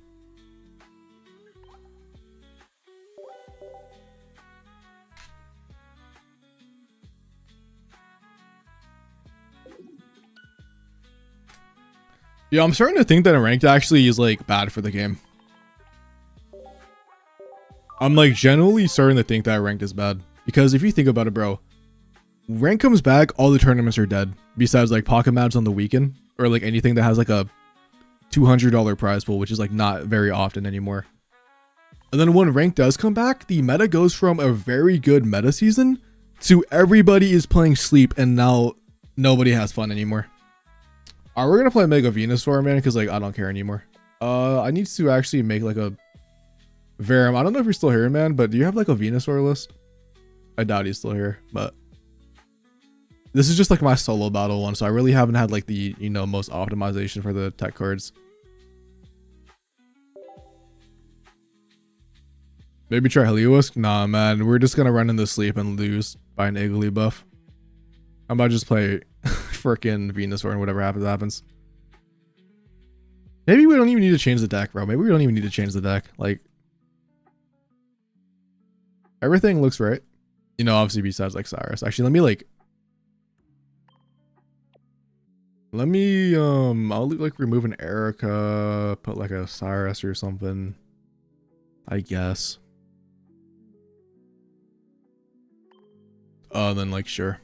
Yeah, I'm starting to think that ranked actually is like bad for the game. I'm like genuinely starting to think that ranked is bad. Because if you think about it, bro, rank comes back, all the tournaments are dead. Besides like Pocket Mavs on the weekend, or like anything that has like a $200 prize pool, which is like not very often anymore. And then when rank does come back, the meta goes from a very good meta season to everybody is playing sleep and now nobody has fun anymore. Alright, we're gonna play Mega Venusaur, man, because like I don't care anymore. I need to actually make like a Verum. I don't know if you're still here, man, but do you have like a Venusaur list? I doubt he's still here, but this is just like my solo battle one, so I really haven't had like the, you know, most optimization for the tech cards. Maybe try Heliolisk? Nah, man, we're just gonna run into sleep and lose by an Iggly buff. I'm about to just play frickin' Venusaur and whatever happens. Maybe we don't even need to change the deck, bro. Maybe we don't even need to change the deck. Like, Everything looks right. You know, obviously besides like Cyrus. Actually, let me I'll like remove an Erica, put like a Cyrus or something, I guess. Then like sure.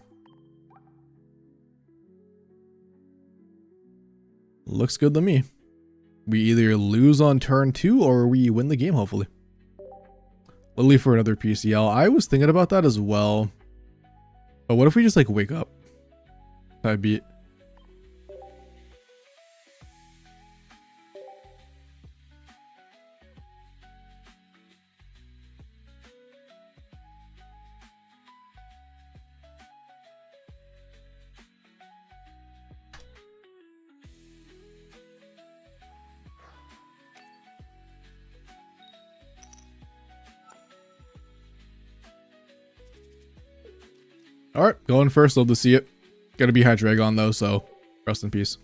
Looks good to me. We either lose on turn 2 or we win the game, hopefully. Literally for another PCL. I was thinking about that as well. But what if we just like wake up? That'd be... Alright, going first, love to see it. Gotta be Hydreigon though, so rest in peace.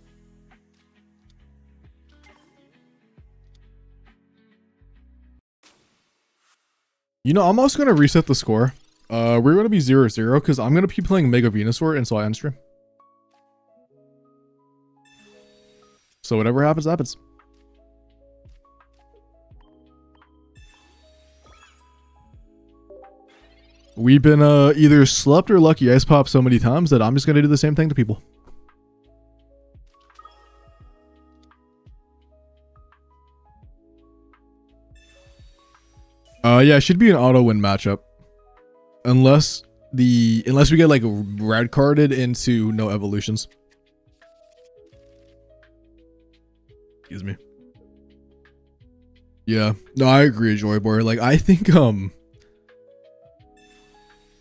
You know, I'm also gonna reset the score. We're gonna be 0-0 because I'm gonna be playing Mega Venusaur until I end stream. So whatever happens, happens. We've been either slept or lucky ice pop so many times that I'm just gonna do the same thing to people. Yeah, it should be an auto win matchup. Unless we get like red carded into no evolutions. Excuse me. Yeah. No, I agree, Joyboy. Like I think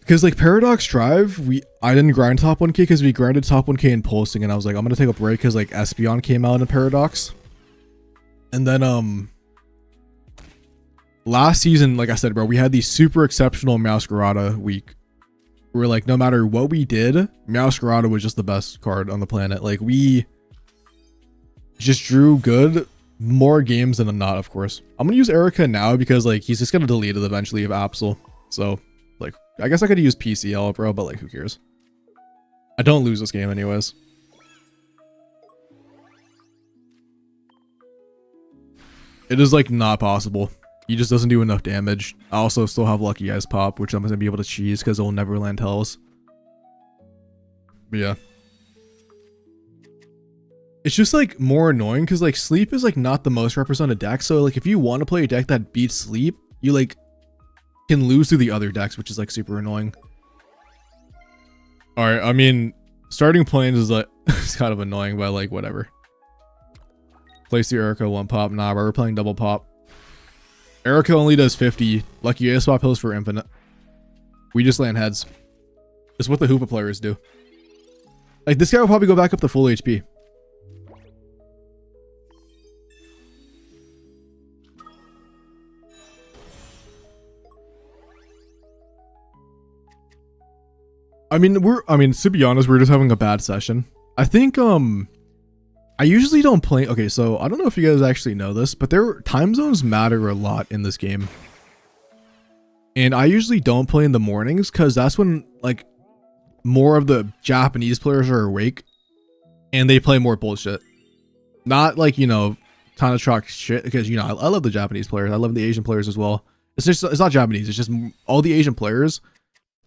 because like Paradox Drive, I didn't grind top 1k because we grinded top 1k in pulsing, and I was like, I'm gonna take a break because like Espeon came out in Paradox. And then last season, like I said, bro, we had the super exceptional Meowscarada week. Where like no matter what we did, Meowscarada was just the best card on the planet. Like we just drew good more games than not, of course. I'm gonna use Erica now because like he's just gonna delete it eventually of Absol. So like I guess I could use PCL, bro, but like who cares? I don't lose this game anyways. It is like not possible. He just doesn't do enough damage. I also still have Lucky Ice Pop, which I'm gonna be able to cheese because it'll never land Hells. But yeah. It's just like more annoying because like Sleep is like not the most represented deck. So like if you want to play a deck that beats Sleep, you like can lose to the other decks, which is like super annoying. Alright, I mean, starting planes is like it's kind of annoying, but like whatever. Place the Erica 1 pop. Nah, bro, we're playing double pop. Erica only does 50. Lucky Ice Pop hills for infinite. We just land heads. It's what the Hoopa players do. Like this guy will probably go back up to full HP. I mean, to be honest, we're just having a bad session. I think, I usually don't play. Okay, so I don't know if you guys actually know this, but time zones matter a lot in this game. And I usually don't play in the mornings because that's when like more of the Japanese players are awake and they play more bullshit. Not like, you know, ton of truck shit because, you know, I love the Japanese players. I love the Asian players as well. It's not Japanese. It's just all the Asian players.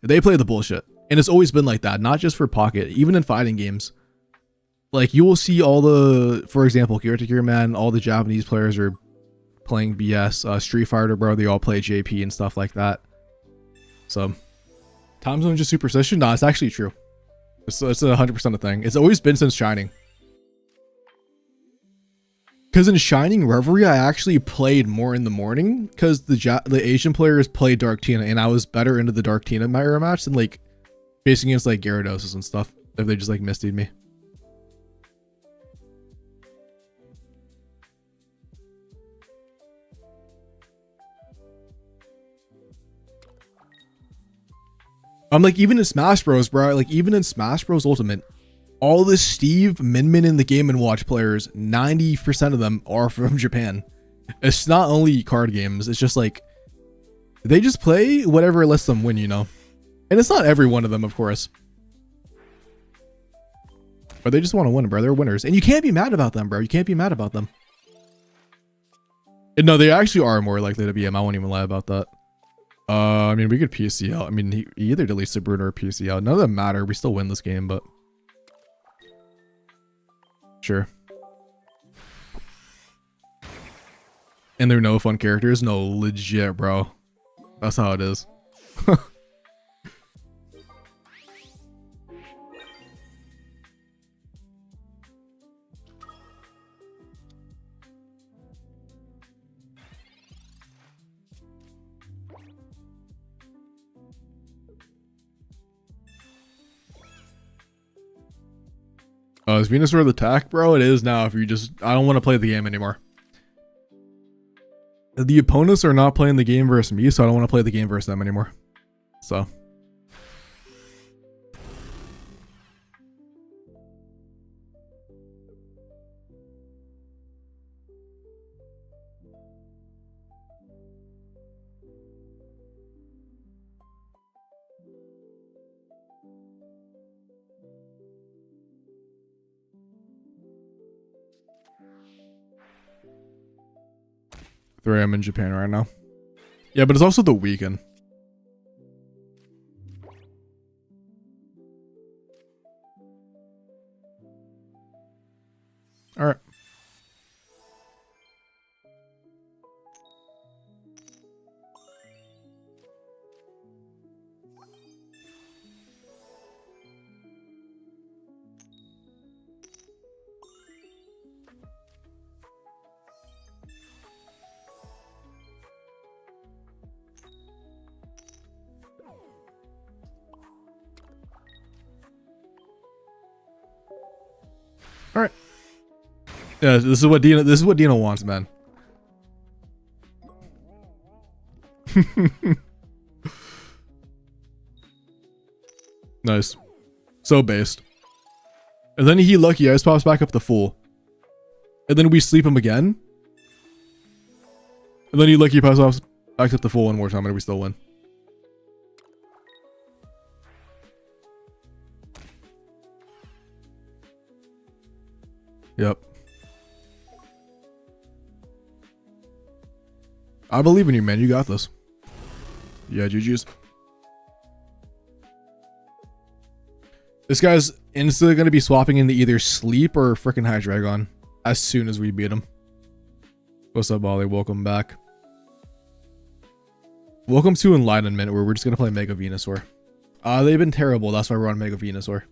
They play the bullshit. And it's always been like that, not just for Pocket, even in fighting games. Like, you will see all the, for example, Gear to Gear Man, all the Japanese players are playing BS. Street Fighter, bro, they all play JP and stuff like that. So, time zone just superstition? Nah, it's actually true. It's 100% a thing. It's always been since Shining. Because in Shining Reverie, I actually played more in the morning because the Asian players played Dark Tina, and I was better into the Dark Tina mirror match than like facing against like Gyarados and stuff if they just like mistied me. I'm like, even in Smash Bros, bro, like even in Smash Bros Ultimate, all the Steve, Min in the Game & Watch players, 90% of them are from Japan. It's not only card games, it's just like They just play whatever lets them win, you know? And it's not every one of them, of course. But they just want to win, bro. They're winners. And you can't be mad about them, bro. You can't be mad about them. And no, they actually are more likely to be him. I won't even lie about that. I mean, we could PC out. I mean, he either deletes the Bruno or PC out. None of them matter. We still win this game, but... Sure. And they're no fun characters? No, legit, bro. That's how it is. Is Venusaur the attack, bro? It is now. If you just, I don't want to play the game anymore. The opponents are not playing the game versus me, so I don't want to play the game versus them anymore. So. I'm in Japan right now. Yeah, but it's also the weekend. All right. All right. Yeah, this is what Dino wants, man. Nice. So based. And then he lucky ice pops back up to full. And then we sleep him again. And then he lucky pops off back up to full one more time and we still win. Yep. I believe in you, man. You got this. Yeah, GG's. This guy's instantly going to be swapping into either Sleep or freaking Hydreigon as soon as we beat him. What's up, Ollie? Welcome back. Welcome to Enlightenment, where we're just going to play Mega Venusaur. They've been terrible. That's why we're on Mega Venusaur.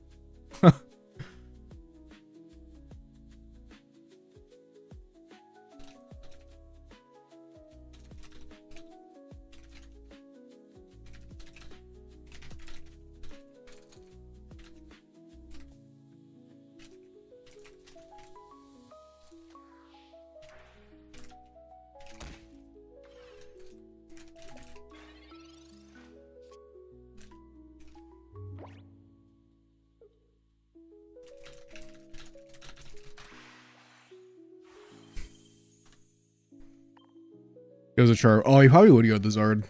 Goes a char. Oh, he probably would go the Zard.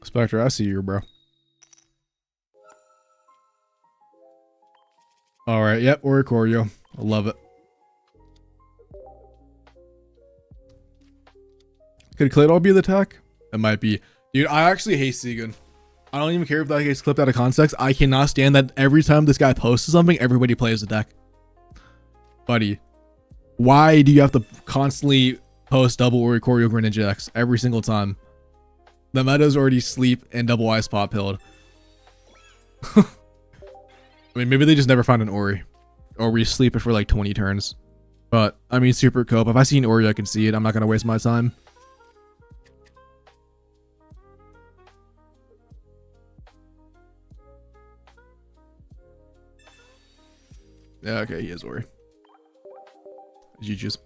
Spectre, I see you, bro. All right, yep, Oricorio. I love it. Could Claydol be the attack? It might be. Dude, I actually hate Segan. I don't even care if that gets clipped out of context. I cannot stand that every time this guy posts something, everybody plays the deck. Buddy, why do you have to constantly post double Oricorio Greninja X every single time? The meta's already Sleep and double Ice Pop pilled. I mean, maybe they just never find an Ori. Or we sleep it for like 20 turns. But, I mean, Super Cope. If I see an Ori, I can see it. I'm not going to waste my time. Yeah, okay, he is Ori. GG's.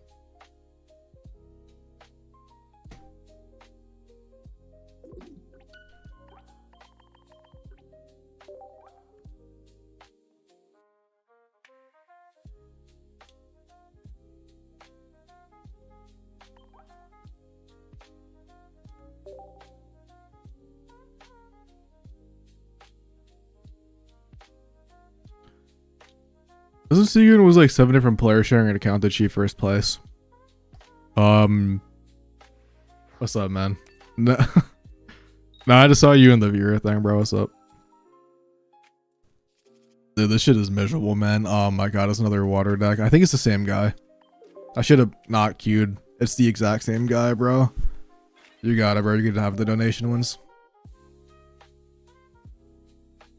Doesn't Segan was like 7 different players sharing an account that she first place? What's up, man? No, no, I just saw you in the viewer thing, bro. What's up? Dude, this shit is miserable, man. Oh my god, it's another water deck. I think it's the same guy. I should have not queued. It's the exact same guy, bro. You got it, bro. You can have the donation wins.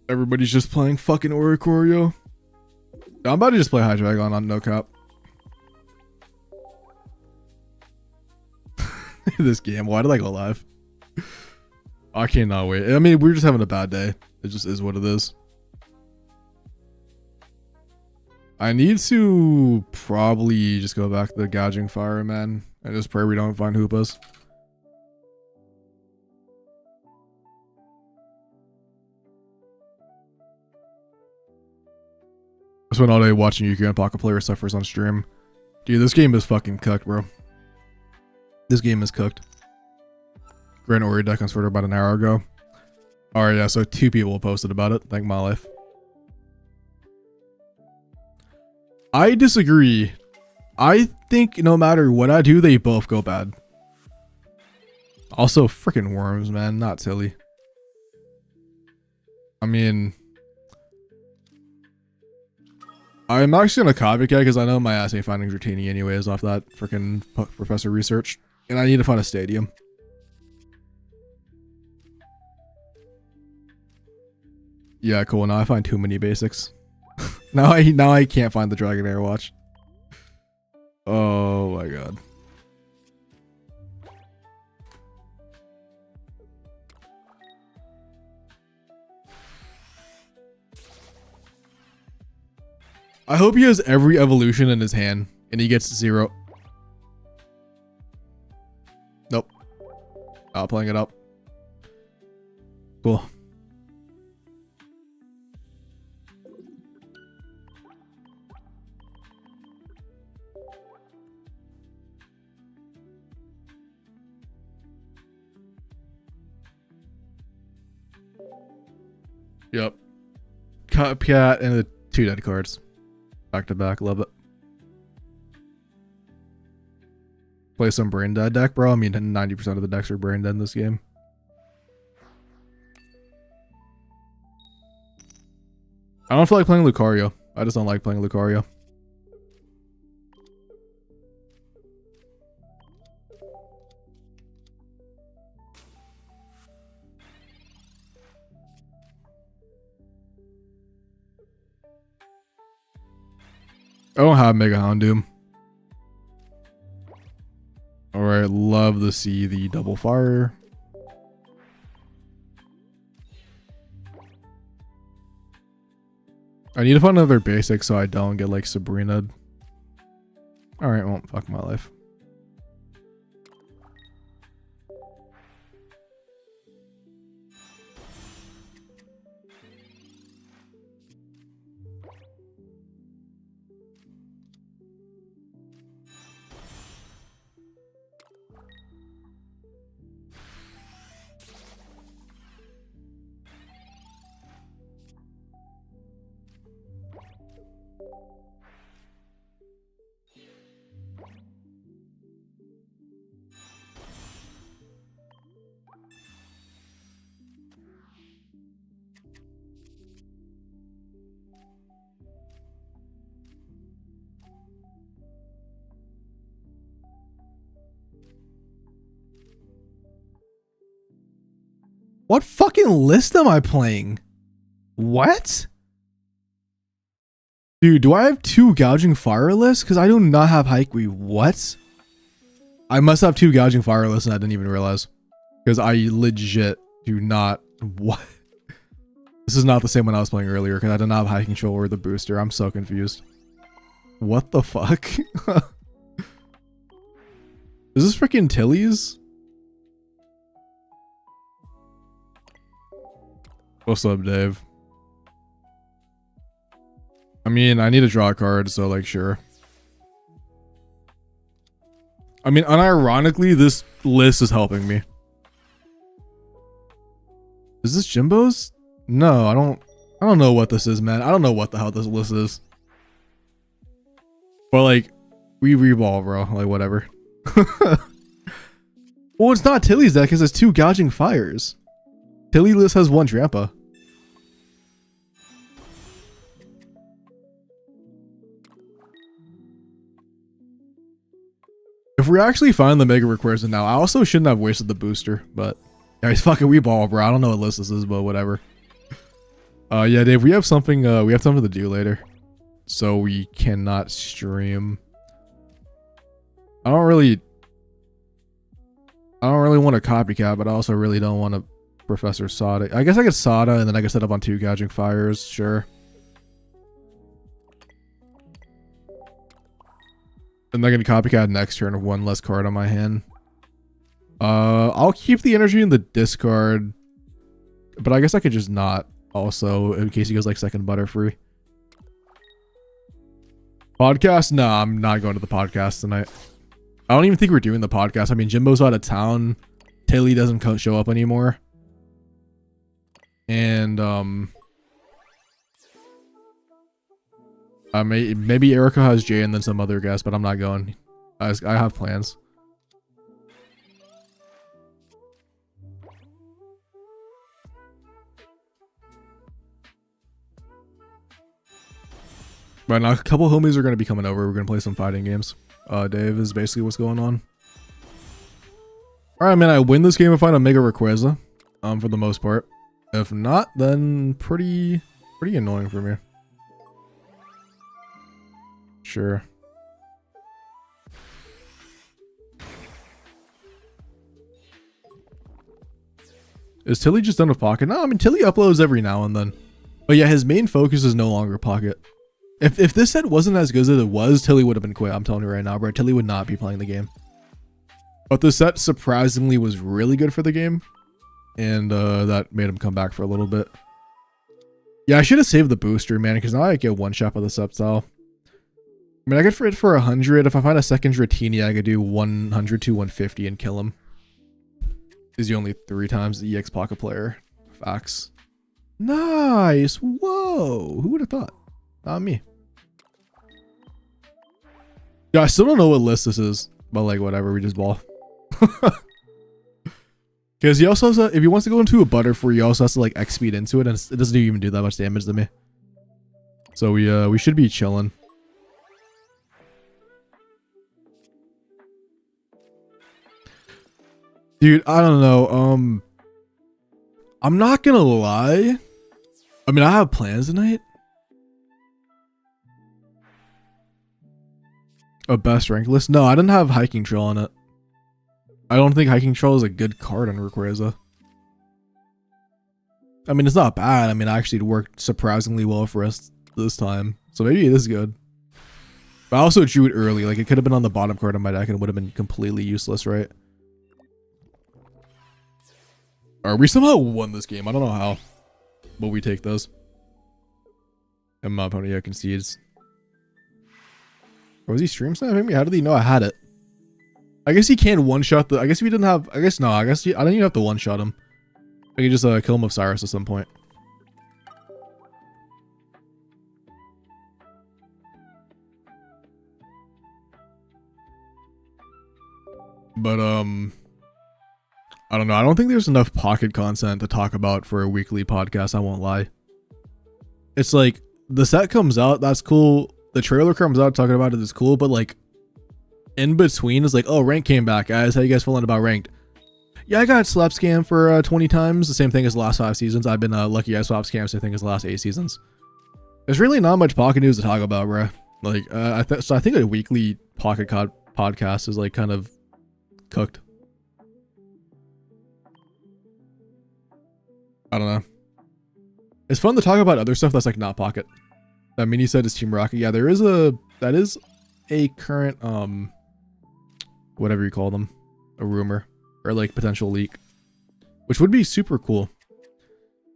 Everybody's just playing fucking Oricorio. I'm about to just play High Dragon on no cap. This game, why did I go live? I cannot wait. I mean, we're just having a bad day. It just is what it is. I need to probably just go back to the gouging fire, man, and just pray we don't find hoopas. I spent all day watching Yuki and Pocket Player Suffers on stream. Dude, this game is fucking cooked, bro. This game is cooked. Grand Ori deck on Twitter about an hour ago. Alright, yeah, so 2 people posted about it. Thank my life. I disagree. I think no matter what I do, they both go bad. Also, freaking worms, man. Not silly. I mean, I'm actually gonna copycat because I know my ass ain't finding Dratini anyways off that freaking professor research. And I need to find a stadium. Yeah, cool. Now I find too many basics. now I can't find the Dragon Air Watch. Oh my god. I hope he has every evolution in his hand and he gets 0. Nope. Not playing it up. Cool. Yep. Copycat and the 2 dead cards. Back to back. Love it. Play some brain dead deck, bro. I mean, 90% of the decks are brain dead in this game. I don't feel like playing Lucario. I just don't like playing Lucario. I don't have Mega Houndoom. Alright, love to see the double fire. I need to find another basic so I don't get like Sabrina. Alright, well, fuck my life. What fucking list am I playing? What? Dude, do I have 2 gouging fire lists? Because I do not have Haiku. What? I must have 2 gouging fire lists and I didn't even realize. Because I legit do not. What? This is not the same one I was playing earlier because I did not have high control or the booster. I'm so confused. What the fuck? Is this freaking Tilly's? What's up, Dave? I mean, I need to draw a card, so like, sure. I mean, unironically, this list is helping me. Is this Jimbo's? No, I don't know what this is, man. I don't know what the hell this list is. But like, we reball, bro. Like, whatever. Well, it's not Tilly's deck because it's 2 Gouging Fires. Tilly list has 1 Trampa. If we actually find the Mega Rayquaza now, I also shouldn't have wasted the booster, but yeah, it's fucking Weeball, bro. I don't know what list this is, but whatever. Yeah, Dave, we have something to do later. So we cannot stream. I don't really want a copycat, but I also really don't want a Professor Sada. I guess I could Sada and then I could set up on 2 Gouging Fires, sure. And then I can copycat next turn with 1 less card on my hand. I'll keep the energy in the discard, but I guess I could just not also in case he goes like second Butterfree. Podcast? Nah, I'm not going to the podcast tonight. I don't even think we're doing the podcast. I mean, Jimbo's out of town. Tilly doesn't show up anymore. And maybe Erica has Jay and then some other guest, but I'm not going. I have plans. Right now, a couple homies are going to be coming over. We're going to play some fighting games. Dave is basically what's going on. Alright, man, I win this game if I find a Mega Rayquaza. For the most part. If not, then pretty annoying for me. Sure. Is Tilly just done with Pocket? No, I mean, Tilly uploads every now and then. But yeah, his main focus is no longer Pocket. If this set wasn't as good as it was, Tilly would have been quit. I'm telling you right now, bro. Tilly would not be playing the game. But the set surprisingly was really good for the game. And that made him come back for a little bit. Yeah, I should have saved the booster, man, because now I get 1 shot with the Sceptile. I mean, I get it for 100. If I find a second Dratini, I could do 100 to 150 and kill him. Is he only 3 times the EX Pocket player? Facts. Nice. Whoa. Who would have thought? Not me. Yeah, I still don't know what list this is, but like whatever, we just ball. Because he also has to, if he wants to go into a Butterfree, he also has to like X speed into it, and it doesn't even do that much damage to me. So we should be chilling. Dude, I don't know. I'm not gonna lie. I mean, I have plans tonight. A best ranked list? No, I didn't have Hiking Trail on it. I don't think Hiking Trail is a good card on Rayquaza. I mean, it's not bad. I mean, actually it worked surprisingly well for us this time. So maybe it is good. But I also drew it early. Like, it could have been on the bottom card of my deck and it would have been completely useless, right? Alright, we somehow won this game. I don't know how. But we take those. And my opponent concedes. Or was he stream sniping me? How did he know I had it? I guess he can one-shot the... I guess if he didn't have... I guess no. I guess I don't even have to one-shot him. I can just kill him with Cyrus at some point. But I don't know. I don't think there's enough Pocket content to talk about for a weekly podcast. I won't lie. It's like the set comes out. That's cool. The trailer comes out talking about it is cool. But like in between is like, oh, Ranked came back, guys. How you guys feeling about Ranked? Yeah, I got slap scam for 20 times. The same thing as the last 5 seasons. I've been lucky I swap scam. Same thing as the last 8 seasons. There's really not much Pocket news to talk about, bro. Like so I think a weekly Pocket podcast is like kind of cooked. I don't know. It's fun to talk about other stuff that's like not Pocket. That mini set is Team Rocket. Yeah, that is a current whatever you call them, a rumor or like potential leak, which would be super cool.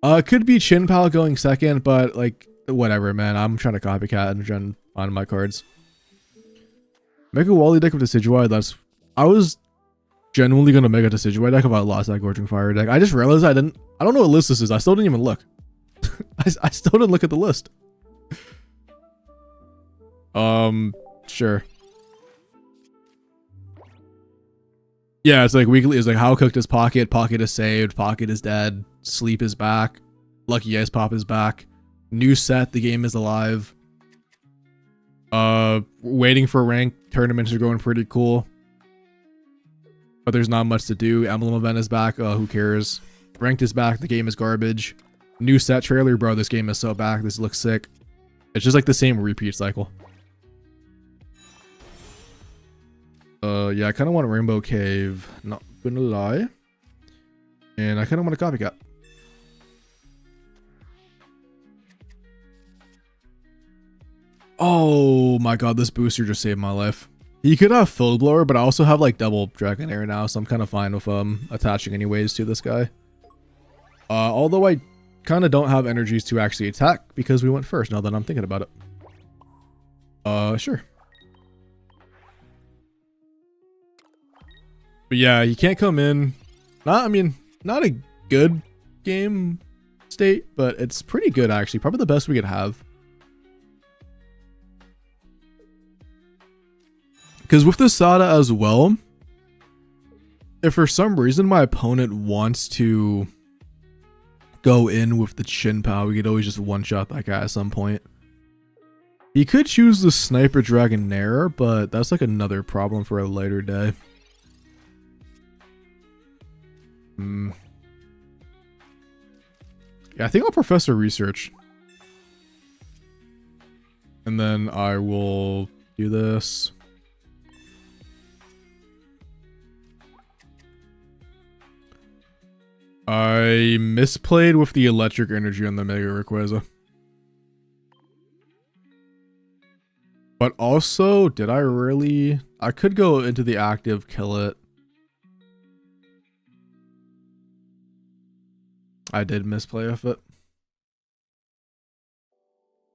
It could be Chin Pal going second, but like whatever, man. I'm trying to copycat and gen on my cards. Make a Wally deck with Decidueye. I was genuinely gonna make a Decidueye deck if I lost that Gorging Fire deck. I just realized I don't know what list this is. I still didn't even look. I still didn't look at the list. Sure. Yeah, it's like weekly. It's like How Cooked is Pocket. Pocket is saved. Pocket is dead. Sleep is back. Lucky Ice Pop is back. New set. The game is alive. Waiting for rank. Tournaments are going pretty cool, but there's not much to do. Emblem event is back. Who cares? Ranked is back. The game is garbage. New set trailer, bro. This game is so back. This looks sick. It's just like the same repeat cycle. Yeah, I kind of want a Rainbow Cave. Not gonna lie. And I kind of want a Copycat. Oh my god, this booster just saved my life. You could have Field Blower, but I also have like double Dragonair now, so I'm kind of fine with attaching anyways to this guy. Although I kind of don't have energies to actually attack because we went first now that I'm thinking about it. Sure. But yeah, you can't come in. Not a good game state, but it's pretty good actually. Probably the best we could have. Because with the Sada as well, if for some reason my opponent wants to go in with the Chin Pao, we could always just one-shot that guy at some point. He could choose the Sniper Dragonair, but that's like another problem for a later day. Yeah, I think I'll Professor Research. And then I will do this. I misplayed with the electric energy on the Mega Rayquaza. But also, did I really? I could go into the active, kill it. I did misplay with it.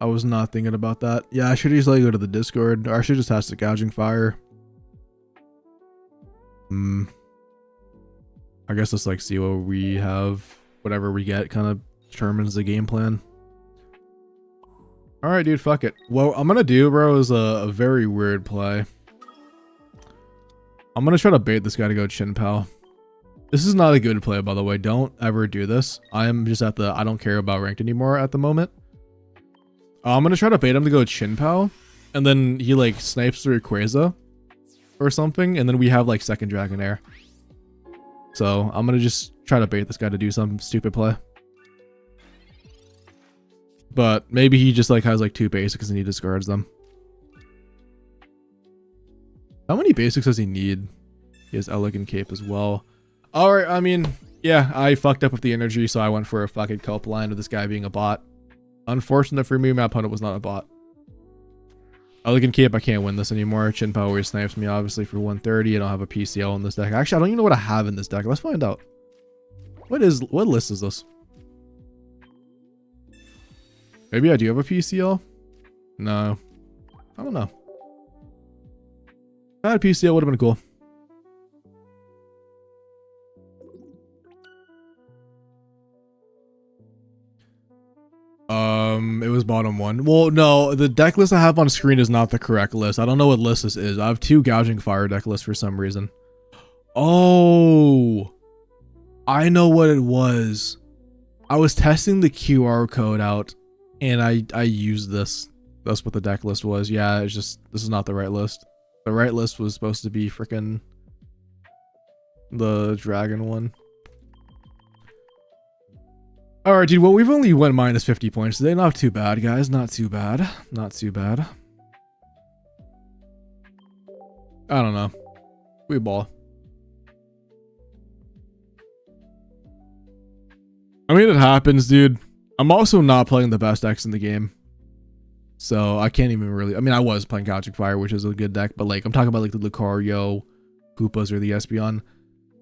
I was not thinking about that. Yeah, I should easily go to the Discord. Or I should just have the Gouging Fire. I guess let's like see what we have. Whatever we get kind of determines the game plan. Alright, dude, fuck it. What I'm gonna do, bro, is a very weird play. I'm gonna try to bait this guy to go Chin Pao. This is not a good play, by the way. Don't ever do this. I am just at the I don't care about ranked anymore at the moment. I'm gonna try to bait him to go Chin Pao, and then he like snipes through Rayquaza or something, and then we have like second Dragonair. So I'm gonna just try to bait this guy to do some stupid play. But maybe he just like has like 2 basics and he discards them. How many basics does he need? He has Elegant Cape as well. Alright, I mean, yeah, I fucked up with the energy, so I went for a fucking Kelp line with this guy being a bot. Unfortunate for me, my opponent was not a bot. Elegant Cape, I can't win this anymore. Chin Pao always snipes me, obviously, for 130. I don't have a PCL in this deck. Actually, I don't even know what I have in this deck. Let's find out. What list is this? Maybe I do have a PCL? No. I don't know. If I had a PCL, would have been cool. It was bottom one. Well, no, the deck list I have on screen is not the correct list. I don't know what list this is. I have 2 Gouging Fire deck lists for some reason. Oh, I know what it was. I was testing the QR code out, and I used this. That's what the deck list was. Yeah, it's just this is not the right list. The right list was supposed to be freaking the dragon one. Alright, dude, well, we've only went minus 50 points today. Not too bad, guys. Not too bad. Not too bad. I don't know. We ball. I mean, it happens, dude. I'm also not playing the best decks in the game. So I can't even really. I mean, I was playing Couching Fire, which is a good deck, but like I'm talking about like the Lucario, Hoopas, or the Espeon.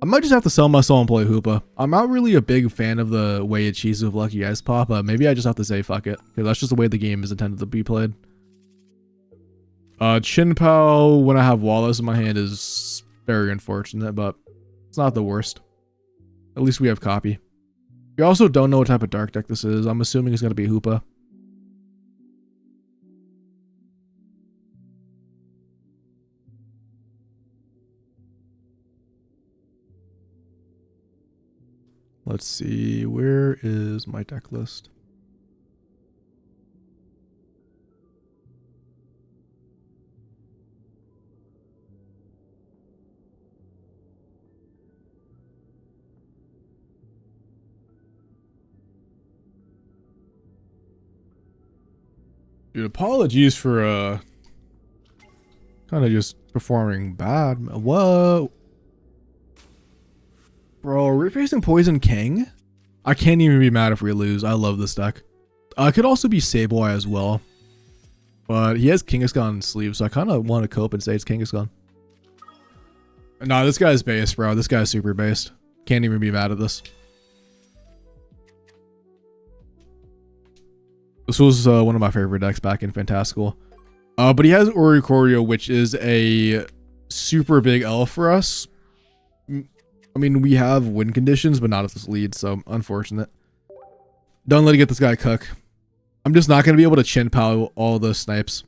I might just have to sell my soul and play Hoopa. I'm not really a big fan of the way it cheeses with Lucky Ice Pop, but maybe I just have to say fuck it, because that's just the way the game is intended to be played. Chin Pao, when I have Wallace in my hand, is very unfortunate, but it's not the worst. At least we have copy. We also don't know what type of dark deck this is. I'm assuming it's going to be Hoopa. Let's see, where is my deck list? Dude, apologies for kind of just performing bad. Whoa. Bro, we're facing Poison King? I can't even be mad if we lose. I love this deck. It could also be Sableye as well. But he has Kangaskhan sleeve, so I kind of want to cope and say it's Kangaskhan. Nah, this guy's based, bro. This guy's super based. Can't even be mad at this. This was one of my favorite decks back in Fantastical. But he has Oricorio, which is a super big L for us. I mean, we have win conditions, but not at this lead, so unfortunate. Don't let it get this guy cook. I'm just not going to be able to Chin Pao all the snipes.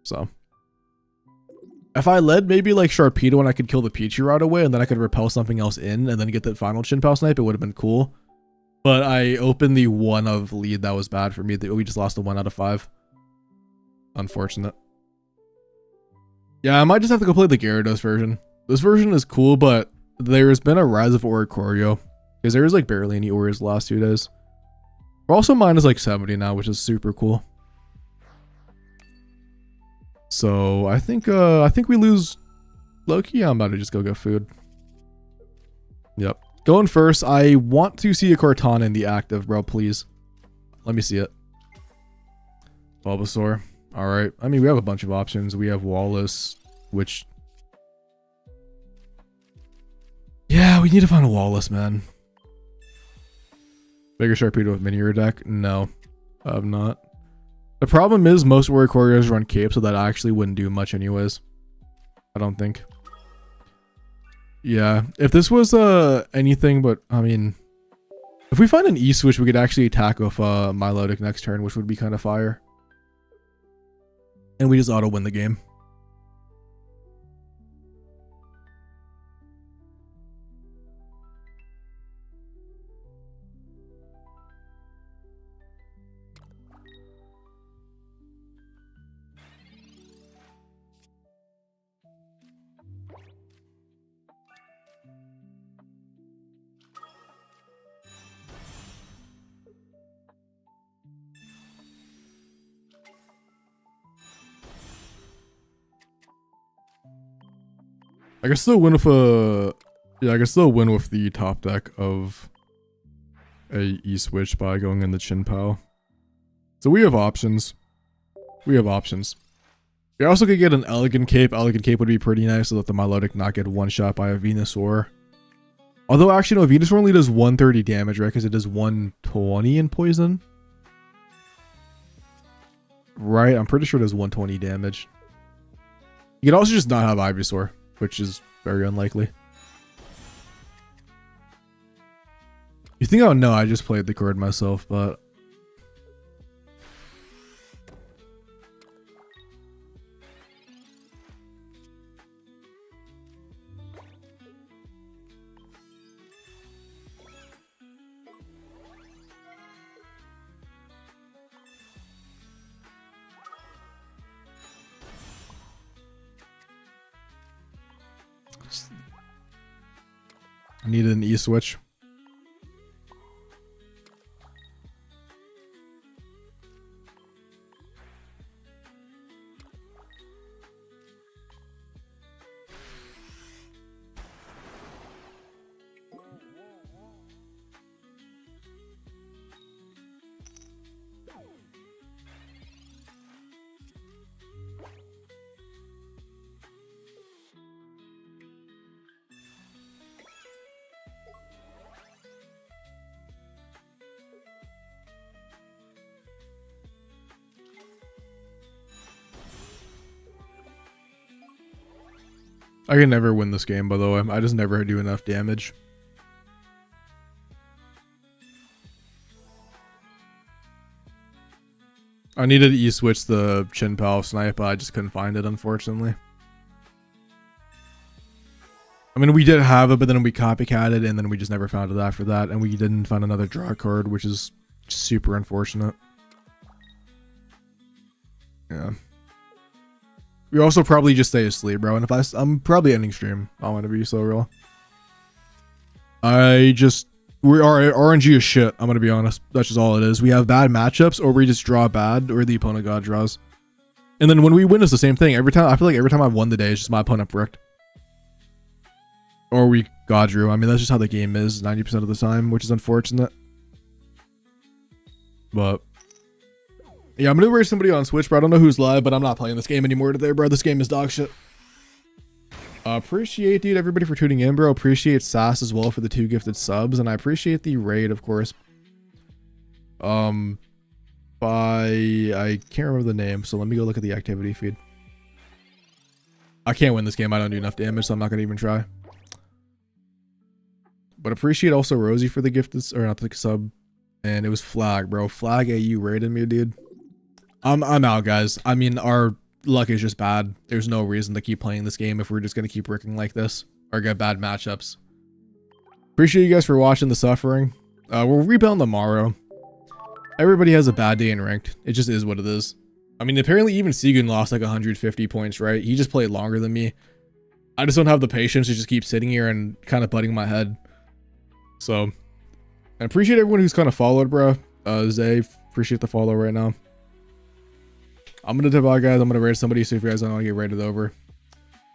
So. If I led maybe like Sharpedo and I could kill the Pichu right away, and then I could repel something else in, and then get that final Chin Pao snipe, it would have been cool. But I opened the 1 of lead. That was bad for me. We just lost a 1 out of 5. Unfortunate. Yeah, I might just have to go play the Gyarados version. This version is cool, but there's been a rise of Oricorio. Because there's like barely any Oris the last 2 days. Also, mine is like 70 now, which is super cool. So I think we lose low-key. I'm about to just go get food. Yep. Going first, I want to see a Cortana in the active, bro, please. Let me see it. Bulbasaur. Alright. I mean, we have a bunch of options. We have Wallace, which... Yeah, we need to find a Wallace, man. Bigger Sharpedo with Mini deck? No. I have not. The problem is most Oricorios run Cape, so that actually wouldn't do much anyways. I don't think. Yeah, if this was anything but, I mean, if we find an E-switch, we could actually attack with Milotic next turn, which would be kind of fire. And we just auto-win the game. I can still win with I can still win with the top deck of a E-switch by going in the Chin Pao. So we have options. We have options. We also could get an Elegant Cape. Elegant Cape would be pretty nice so that the Milotic not get one shot by a Venusaur. Although actually no, Venusaur only does 130 damage, right? Because it does 120 in poison. Right, I'm pretty sure it does 120 damage. You could also just not have Ivysaur, which is very unlikely. You think I would know I just played the card myself, but... I needed an E-switch. I can never win this game, by the way. I just never do enough damage. I needed to E-switch the Chin Pal snipe, but I just couldn't find it, unfortunately. I mean, we did have it, but then we copycatted, and then we just never found it after that, and we didn't find another draw card, which is super unfortunate. Yeah. We also probably just stay asleep, bro, and if I'm probably ending stream. I want to be so real. Our RNG is shit, I'm gonna be honest. That's just all it is. We have bad matchups, or we just draw bad, or the opponent god draws. And then when we win, it's the same thing. Every time, I feel like every time I've won the day, it's just my opponent bricked. Or we god drew. I mean, that's just how the game is 90% of the time, which is unfortunate. But yeah, I'm gonna raise somebody on Switch, bro. I don't know who's live, but I'm not playing this game anymore today, bro. This game is dog shit. Appreciate, dude, everybody for tuning in, bro. Appreciate Sass as well for the 2 gifted subs, and I appreciate the raid, of course. I can't remember the name, so let me go look at the activity feed. I can't win this game. I don't do enough damage, so I'm not gonna even try. But appreciate also Rosie for the gifted, or not the sub, and it was Flag, bro. Flag AU raided me, dude. I'm out, guys. I mean, our luck is just bad. There's no reason to keep playing this game if we're just gonna keep bricking like this or get bad matchups. Appreciate you guys for watching the suffering. We'll rebound tomorrow. Everybody has a bad day in ranked. It just is what it is. I mean, apparently even Segun lost like 150 points, right? He just played longer than me. I just don't have the patience to just keep sitting here and kind of butting my head. So, I appreciate everyone who's kind of followed, bro. Zay, appreciate the follow right now. I'm gonna dip out, guys. I'm gonna raid somebody, so if you guys don't want to get raided over,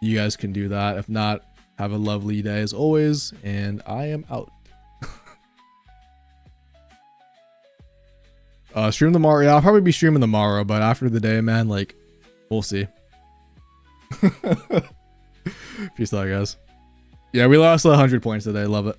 you guys can do that. If not, have a lovely day as always, and I am out. Stream tomorrow. Yeah, I'll probably be streaming tomorrow, but after the day, man, like, we'll see. Peace out, guys. Yeah, we lost 100 points today. Love it.